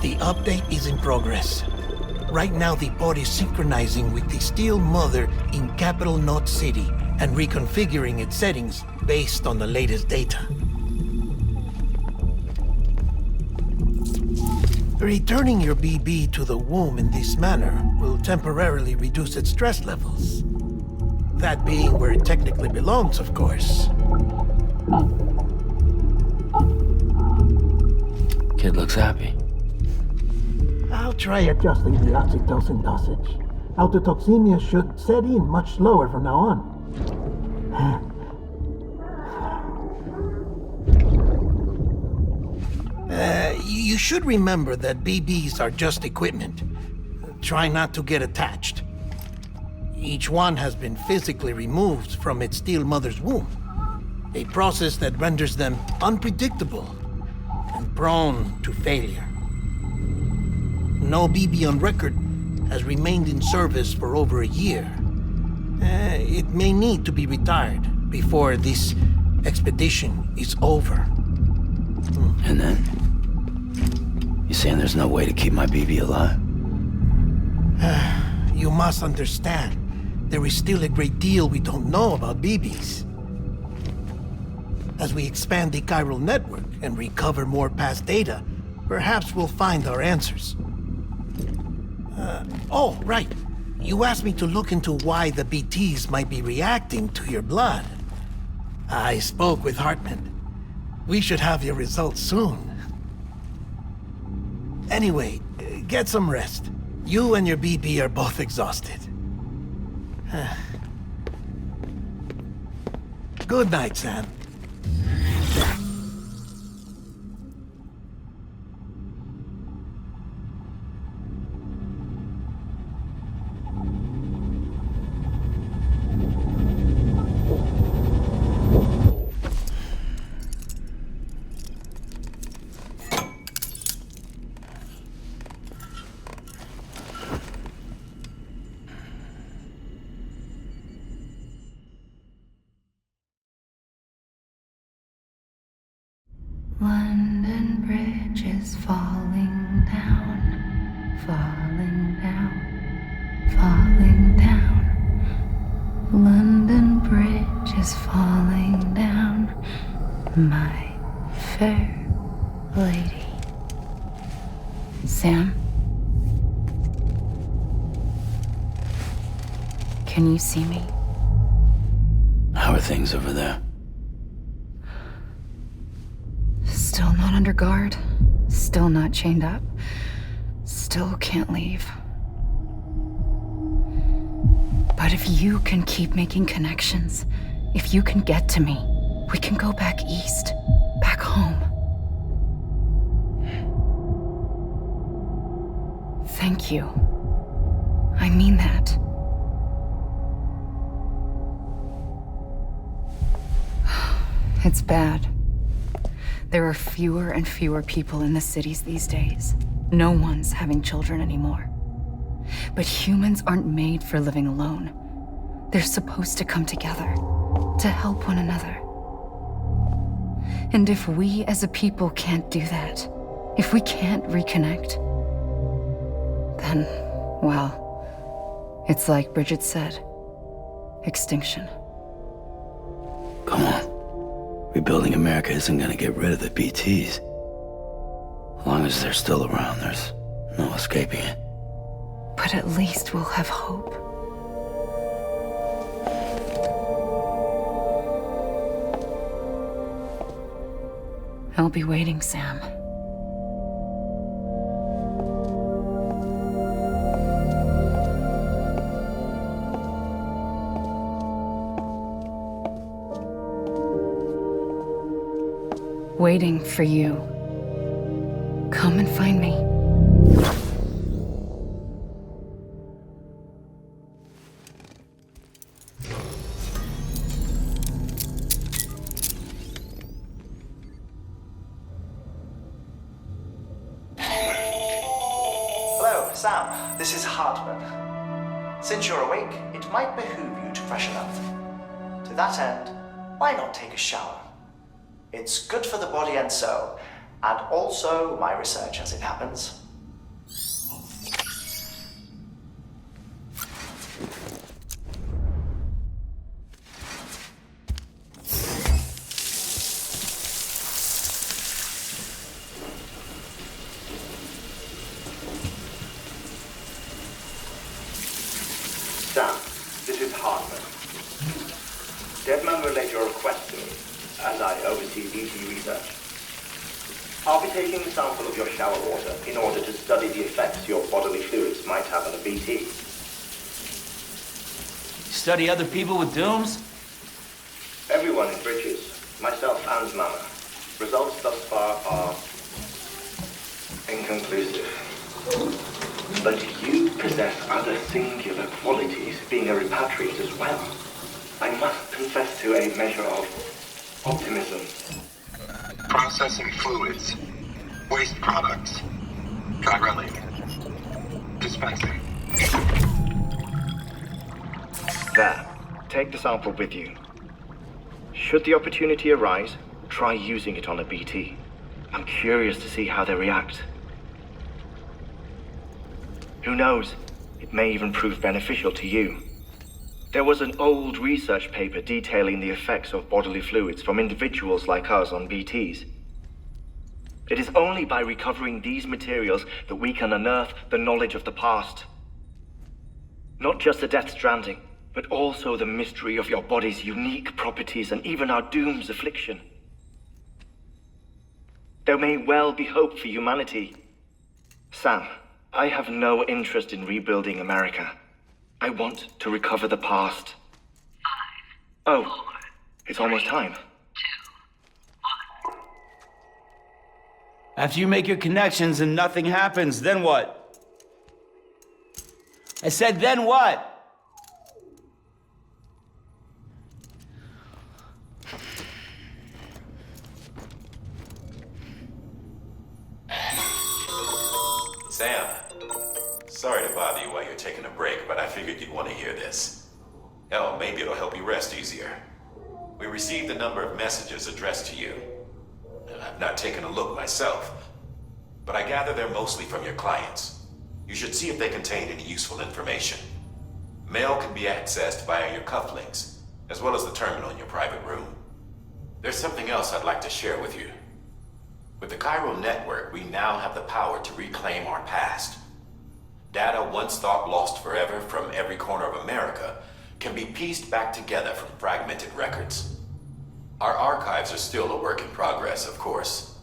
The update is in progress. Right now, the pod is synchronizing with the still mother in capital Knot City and reconfiguring its settings based on the latest data. Returning your BB to the womb in this manner will temporarily reduce its stress levels. That being where it technically belongs, of course.
Kid looks happy.
I'll try adjusting the oxytocin dosage. Autotoxemia should set in much slower from now on. You should remember that BBs are just equipment. Try not to get attached. Each one has been physically removed from its still mother's womb. A process that renders them unpredictable and prone to failure. No BB on record has remained in service for over a year. It may need to be retired before this expedition is over.
And then? You saying there's no way to keep my BB alive?
You must understand, there is still a great deal we don't know about BBs. As we expand the chiral network and recover more past data, perhaps we'll find our answers. Oh, right. You asked me to look into why the BTs might be reacting to your blood. I spoke with Hartman. We should have your results soon. Anyway, get some rest. You and your BB are both exhausted. Good night, Sam.
London Bridge is falling down, falling down, falling down. London Bridge is falling down, my fair lady. Sam? Can you see me?
How are things over there?
Still not under guard, still not chained up, still can't leave. But if you can keep making connections, if you can get to me, we can go back east, back home. Thank you. I mean that. It's bad. There are fewer and fewer people in the cities these days. No one's having children anymore. But humans aren't made for living alone. They're supposed to come together, to help one another. And if we as a people can't do that, if we can't reconnect, then, well, it's like Bridget said, extinction.
Come on. Rebuilding America isn't gonna get rid of the BTs. As long as they're still around, there's no escaping it.
But at least we'll have hope. I'll be waiting, Sam. Waiting for you. Come and find me.
Hello, Sam. This is Hartman. Since you're awake, it might behoove you to freshen up. To that end, why not take a shower? It's good for the body and soul, and also my research as it happens.
Sam, this is Hartman. Deadman relayed your request to me, as I oversee BT research. I'll be taking a sample of your shower water in order to study the effects your bodily fluids might have on a BT.
Study other people with dooms?
Everyone in Bridges, myself and Mama. Results thus far are inconclusive. But you possess other singular qualities, being a repatriate as well. I must confess to a measure of optimism.
Processing fluids. Waste products. Chirelli. Dispensing.
There. Take the sample with you. Should the opportunity arise, try using it on a BT. I'm curious to see how they react. Who knows? It may even prove beneficial to you. There was an old research paper detailing the effects of bodily fluids from individuals like us on BTs. It is only by recovering these materials that we can unearth the knowledge of the past. Not just the Death Stranding, but also the mystery of your body's unique properties and even our doom's affliction. There may well be hope for humanity. Sam, I have no interest in rebuilding America. I want to recover the past. 5, 4, it's almost time. 2,
1. After you make your connections and nothing happens, then what? I said, then what?
Sam, sorry to bother you while you're taking a break, but I figured you'd want to hear this. Hell, maybe it'll help you rest easier. We received a number of messages addressed to you. I've not taken a look myself, but I gather they're mostly from your clients. You should see if they contain any useful information. Mail can be accessed via your cufflinks, as well as the terminal in your private room. There's something else I'd like to share with you. With the chiral network, we now have the power to reclaim our past. Data once thought lost forever from every corner of America can be pieced back together from fragmented records. Our archives are still a work in progress, of course.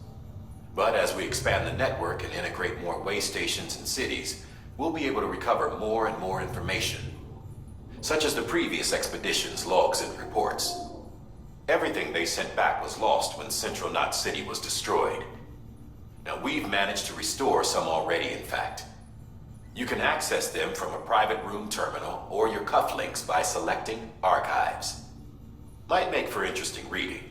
But as we expand the network and integrate more way stations and cities, we'll be able to recover more and more information, such as the previous expedition's logs and reports. Everything they sent back was lost when Central Knot City was destroyed. Now we've managed to restore some already, in fact. You can access them from a private room terminal or your cufflinks by selecting Archives. Might make for interesting reading.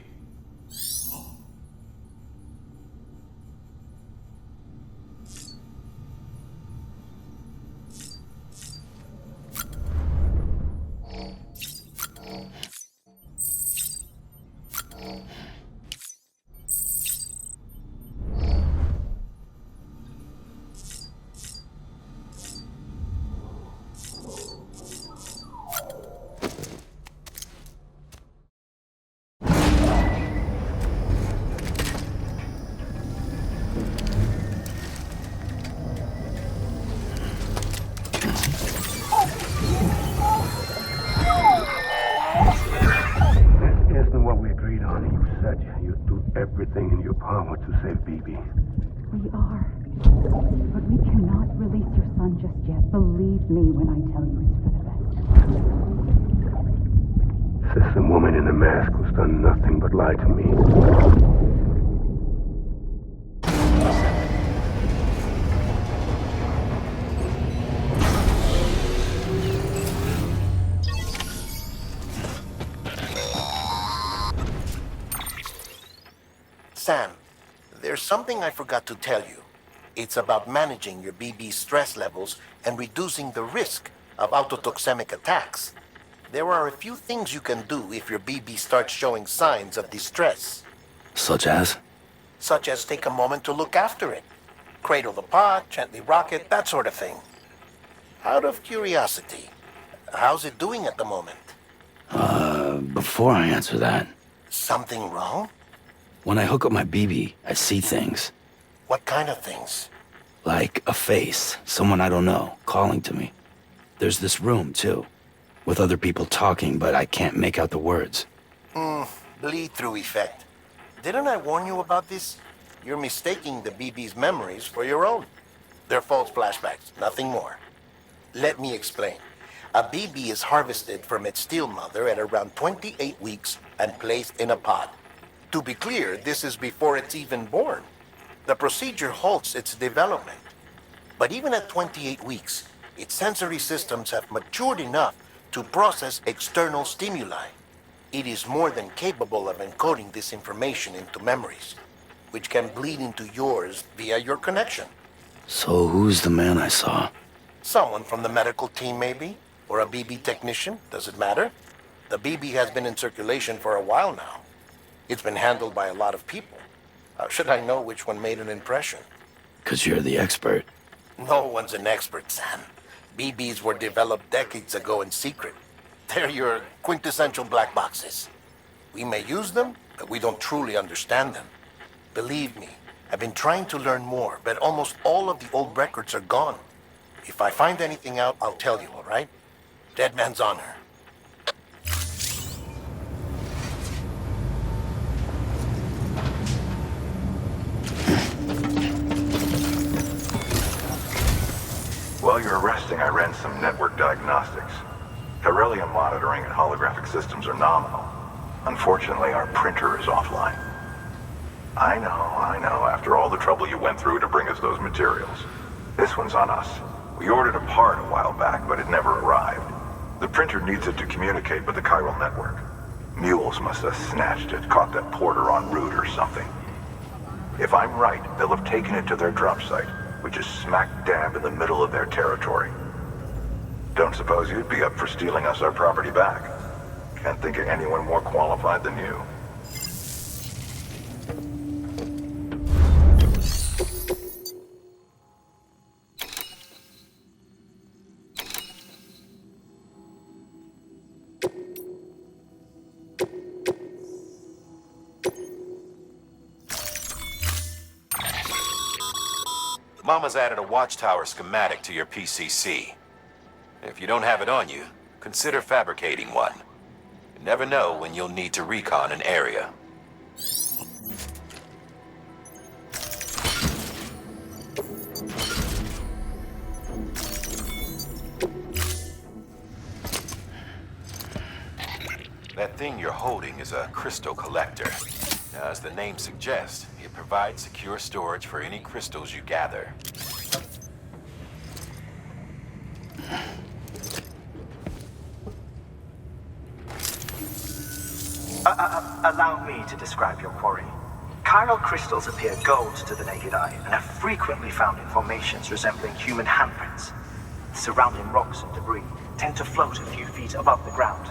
That isn't what we agreed on. You said you'd do everything in your power to save BB.
We are. But we cannot release your son just yet. Believe me when I tell you it's for the best.
System woman in the mask who's done nothing but lie to me.
Sam, there's something I forgot to tell you. It's about managing your BB stress levels and reducing the risk of autotoxemic attacks. There are a few things you can do if your BB starts showing signs of distress.
Such as?
Such as take a moment to look after it. Cradle the pot, gently rock it, that sort of thing. Out of curiosity, how's it doing at the moment?
Before I answer that,
Something wrong?
when I hook up my BB, I see things.
What kind of things?
Like a face, someone I don't know, calling to me. There's this room, too, with other people talking, but I can't make out the words.
Bleed-through effect. Didn't I warn you about this? You're mistaking the BB's memories for your own. They're false flashbacks, nothing more. Let me explain. A BB is harvested from its steel mother at around 28 weeks and placed in a pod. To be clear, this is before it's even born. The procedure halts its development. But even at 28 weeks, its sensory systems have matured enough to process external stimuli. It is more than capable of encoding this information into memories, which can bleed into yours via your connection.
So who's the man I saw?
Someone from the medical team, maybe? Or a BB technician? Does it matter? The BB has been in circulation for a while now. It's been handled by a lot of people. How should I know which one made an impression?
'Cause you're the expert.
No one's an expert, Sam. BBs were developed decades ago in secret. They're your quintessential black boxes. We may use them, but we don't truly understand them. Believe me, I've been trying to learn more, but almost all of the old records are gone. If I find anything out, I'll tell you, all right? Dead man's honor.
While you're resting, I ran some network diagnostics. Beryllium monitoring and holographic systems are nominal. Unfortunately, our printer is offline. I know, after all the trouble you went through to bring us those materials. This one's on us. We ordered a part a while back, but it never arrived. The printer needs it to communicate with the chiral network. Mules must have snatched it, caught that porter en route or something. If I'm right, they'll have taken it to their drop site, which is smack dab in the middle of their territory. Don't suppose you'd be up for stealing us our property back? Can't think of anyone more qualified than you.
Mama's added a watchtower schematic to your PCC. If you don't have it on you, consider fabricating one. You never know when you'll need to recon an area. That thing you're holding is a crystal collector. Now, as the name suggests, it provides secure storage for any crystals you gather.
Allow me to describe your quarry. Chiral crystals appear gold to the naked eye and are frequently found in formations resembling human handprints. Surrounding rocks and debris tend to float a few feet above the ground.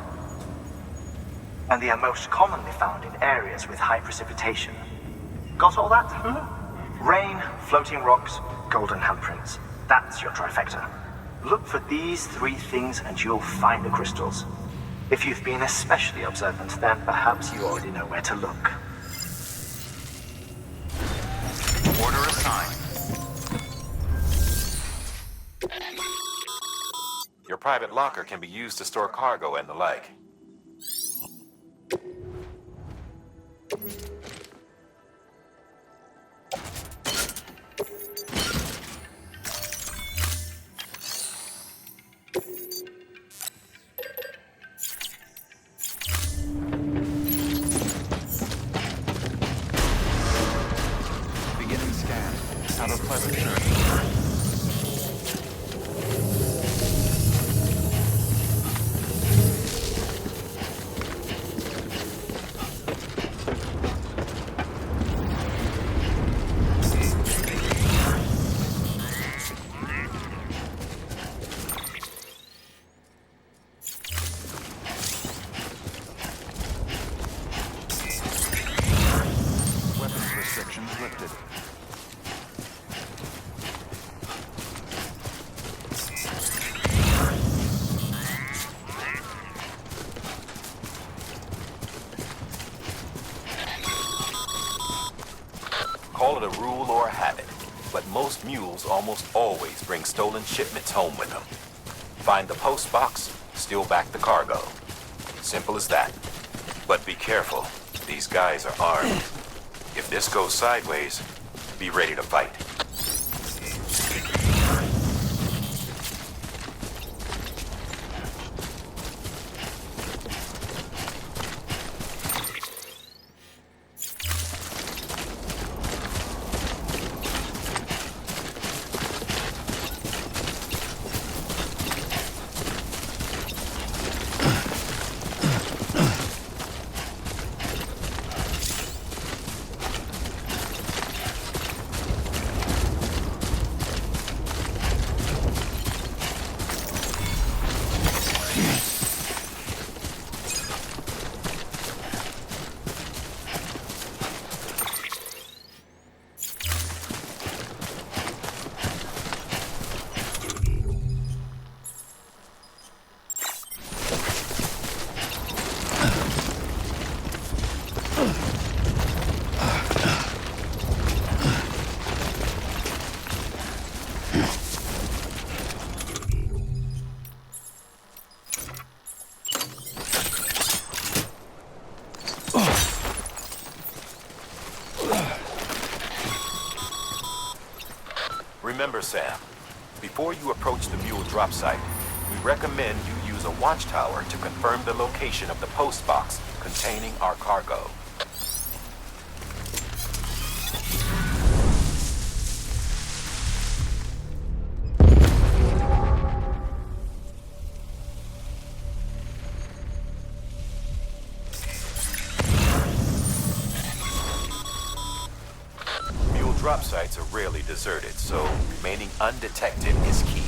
And they are most commonly found in areas with high precipitation. Got all that? Rain, floating rocks, golden handprints. That's your trifecta. Look for these three things and you'll find the crystals. If you've been especially observant, then perhaps you already know where to look.
Order assigned. time.
Your private locker can be used to store cargo and the like.
Beginning scan. Have a pleasant journey. Weapons restrictions lifted.
Call it a rule or a habit, but most mules almost always bring stolen shipments home with them. Find the post box, steal back the cargo. Simple as that. But be careful. These guys are armed. If this goes sideways, be ready to fight. Remember, Sam, before you approach the mule drop site, we recommend you use a watchtower to confirm the location of the post box containing our cargo. Drop sites are rarely deserted, so remaining undetected is key.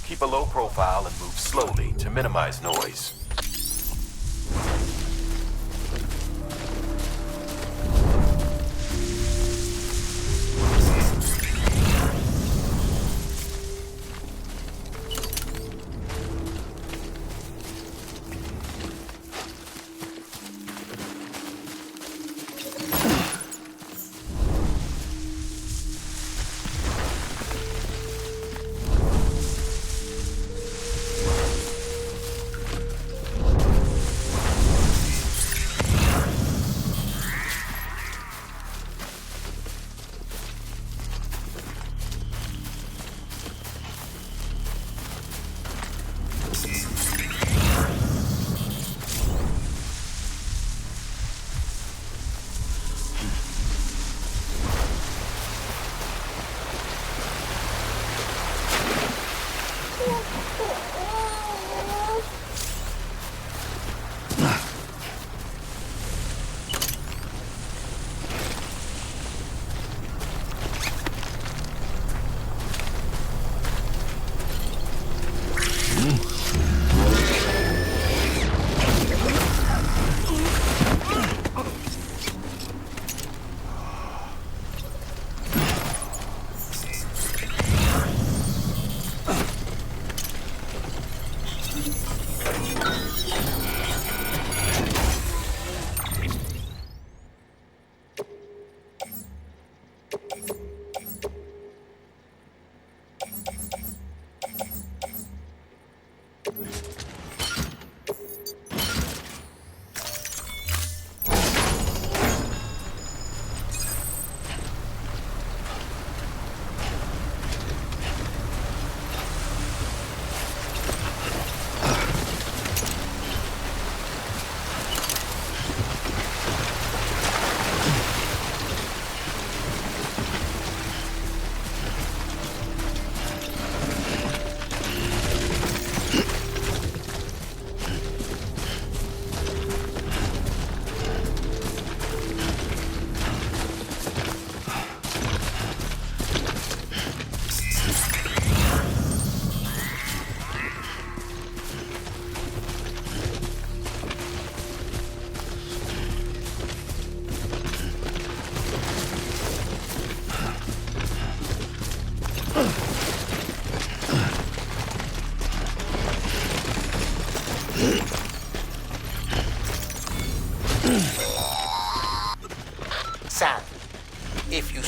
Keep a low profile and move slowly to minimize noise.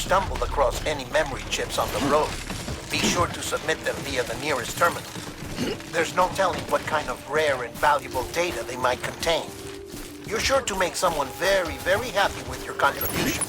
stumble across any memory chips on the road, be sure to submit them via the nearest terminal. There's no telling what kind of rare and valuable data they might contain. You're sure to make someone very, very happy with your contribution.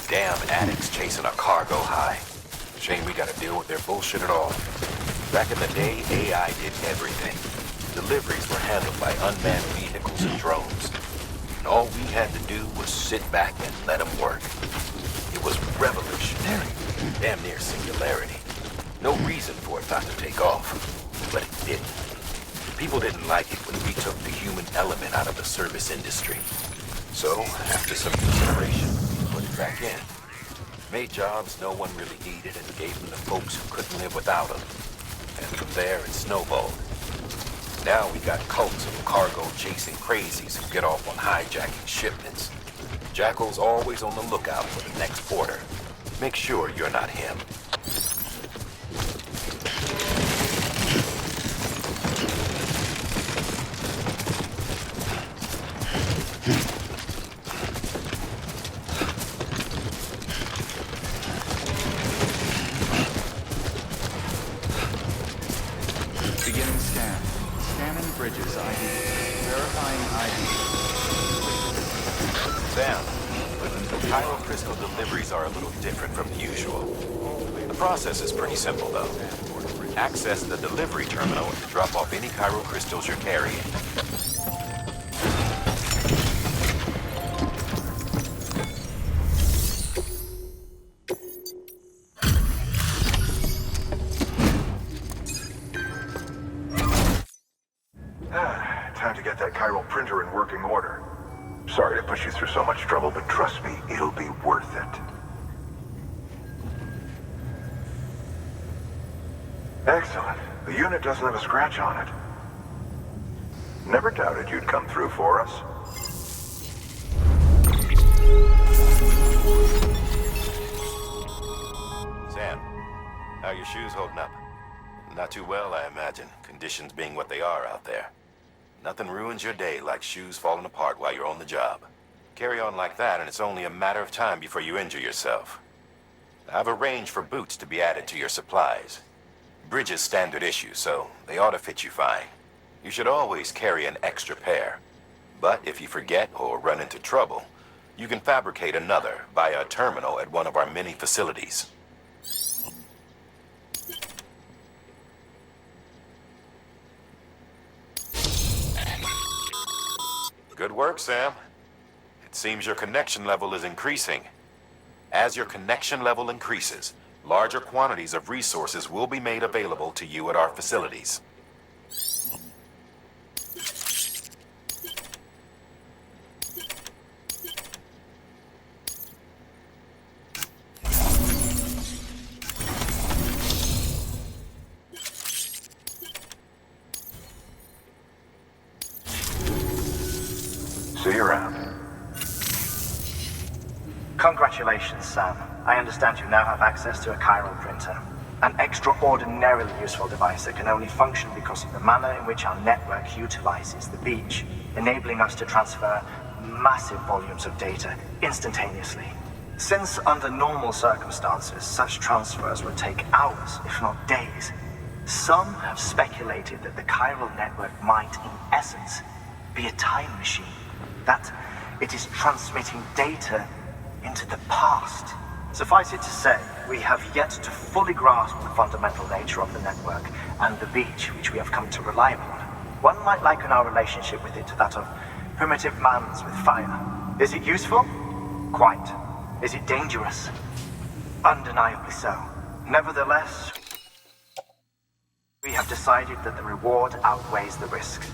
Damn addicts chasing a cargo high. Shame we gotta deal with their bullshit at all. Back in the day, AI did everything. Deliveries were handled by unmanned vehicles and drones. And all we had to do was sit back and let them work. It was revolutionary. Damn near singularity. No reason for it not to take off. But it didn't. People didn't like it when we took the human element out of the service industry. So, after some consideration, we put it back in. Made jobs no one really needed and gave them to folks who couldn't live without them. And from there, it snowballed. Now we got cults of cargo-chasing crazies who get off on hijacking shipments. Jackal's always on the lookout for the next order. Make sure you're not him.
Beginning scan. Scanning bridges ID. Verifying ID.
Sam, the Cairo crystal deliveries are a little different from the usual. The process is pretty simple, though. Access the delivery terminal to drop off any Cairo crystals you're carrying.
Time to get that chiral printer in working order. Sorry to put you through so much trouble, but trust me, it'll be worth it. Excellent. The unit doesn't have a scratch on it. Never doubted you'd come through for us.
Sam, how are your shoes holding up? Not too well, I imagine, conditions being what they are out there. Nothing ruins your day like shoes falling apart while you're on the job. Carry on like that and it's only a matter of time before you injure yourself. I've arranged for boots to be added to your supplies. Bridges standard issue, so they ought to fit you fine. You should always carry an extra pair. But if you forget or run into trouble, you can fabricate another via a terminal at one of our many facilities. Good work, Sam. It seems your connection level is increasing. As your connection level increases, larger quantities of resources will be made available to you at our facilities.
See you around.
Congratulations, Sam. I understand you now have access to a chiral printer. An extraordinarily useful device that can only function because of the manner in which our network utilizes the beach, enabling us to transfer massive volumes of data instantaneously. Since under normal circumstances, such transfers would take hours, if not days, Some have speculated that the chiral network might, in essence, be a time machine. That it is transmitting data into the past. Suffice it to say, we have yet to fully grasp the fundamental nature of the network and the beach which we have come to rely upon. One might liken our relationship with it to that of primitive man's with fire. Is it useful? Quite. Is it dangerous? Undeniably so. Nevertheless, we have decided that the reward outweighs the risk.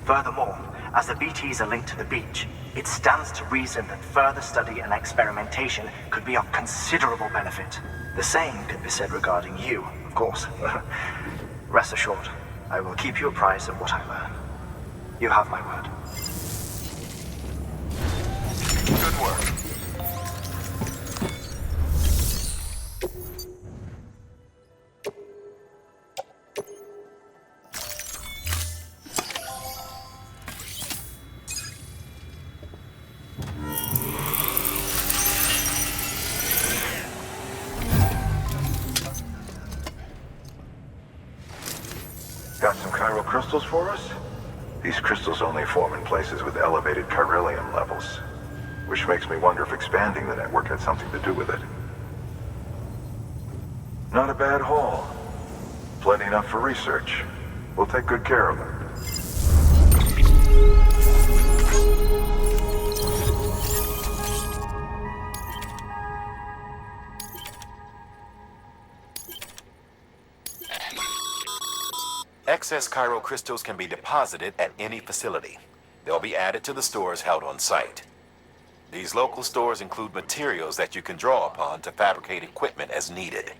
Furthermore, as the BTs are linked to the beach, it stands to reason that further study and experimentation could be of considerable benefit. The same could be said regarding you, of course. Rest assured, I will keep you apprised of what I learn. You have my word.
Good work.
Got some chiral crystals for us? These crystals only form in places with elevated chiralium levels, which makes me wonder if expanding the network had something to do with it. Not a bad haul. Plenty enough for research. We'll take good care of them.
Excess chiral crystals can be deposited at any facility. They'll be added to the stores held on site. These local stores include materials that you can draw upon to fabricate equipment as needed.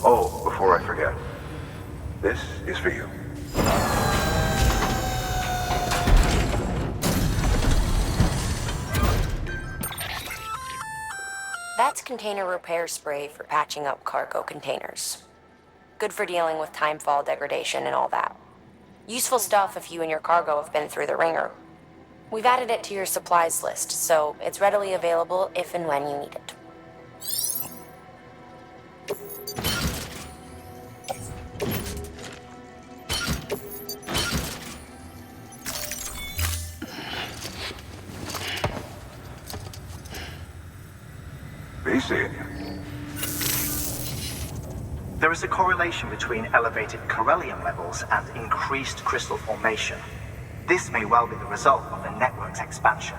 Oh, before I forget, this is for you.
That's container repair spray for patching up cargo containers. Good for dealing with timefall degradation and all that. Useful stuff if you and your cargo have been through the ringer. We've added it to your supplies list, so it's readily available if and when you need it.
Be seeing you.
There is a correlation between elevated chiralium levels and increased crystal formation. This may well be the result of the network's expansion.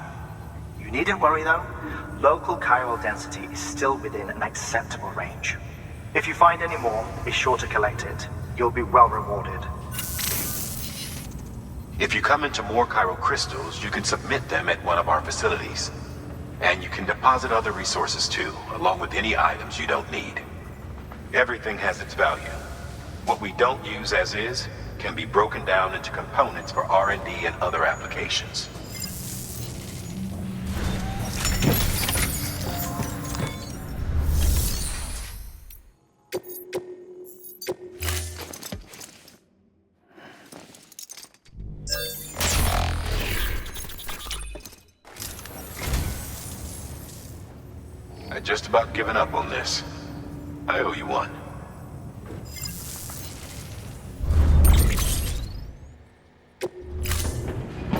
You needn't worry though. Local chiral density is still within an acceptable range. If you find any more, be sure to collect it. You'll be well rewarded.
If you come into more chiral crystals, you can submit them at one of our facilities. And you can deposit other resources too, along with any items you don't need. Everything has its value. What we don't use as is can be broken down into components for R&D and other applications. I'd just about given up on this. I owe you one.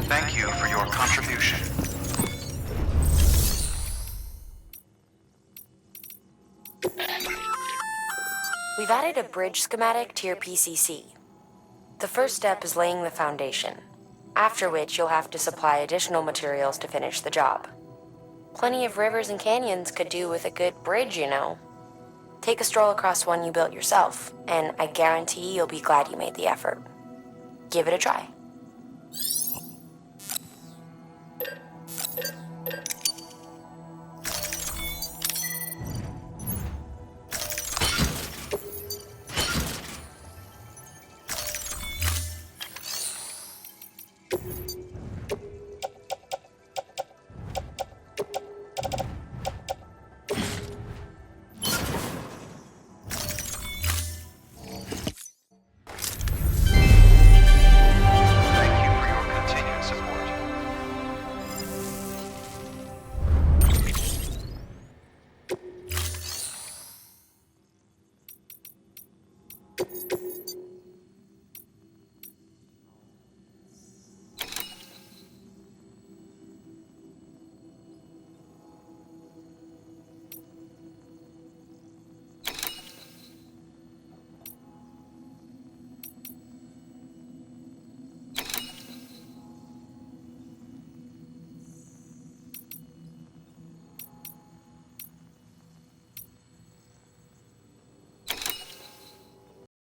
Thank you for your contribution.
We've added a bridge schematic to your PCC. The first step is laying the foundation, after which you'll have to supply additional materials to finish the job. Plenty of rivers and canyons could do with a good bridge, you know. Take a stroll across one you built yourself, and I guarantee you'll be glad you made the effort. Give it a try.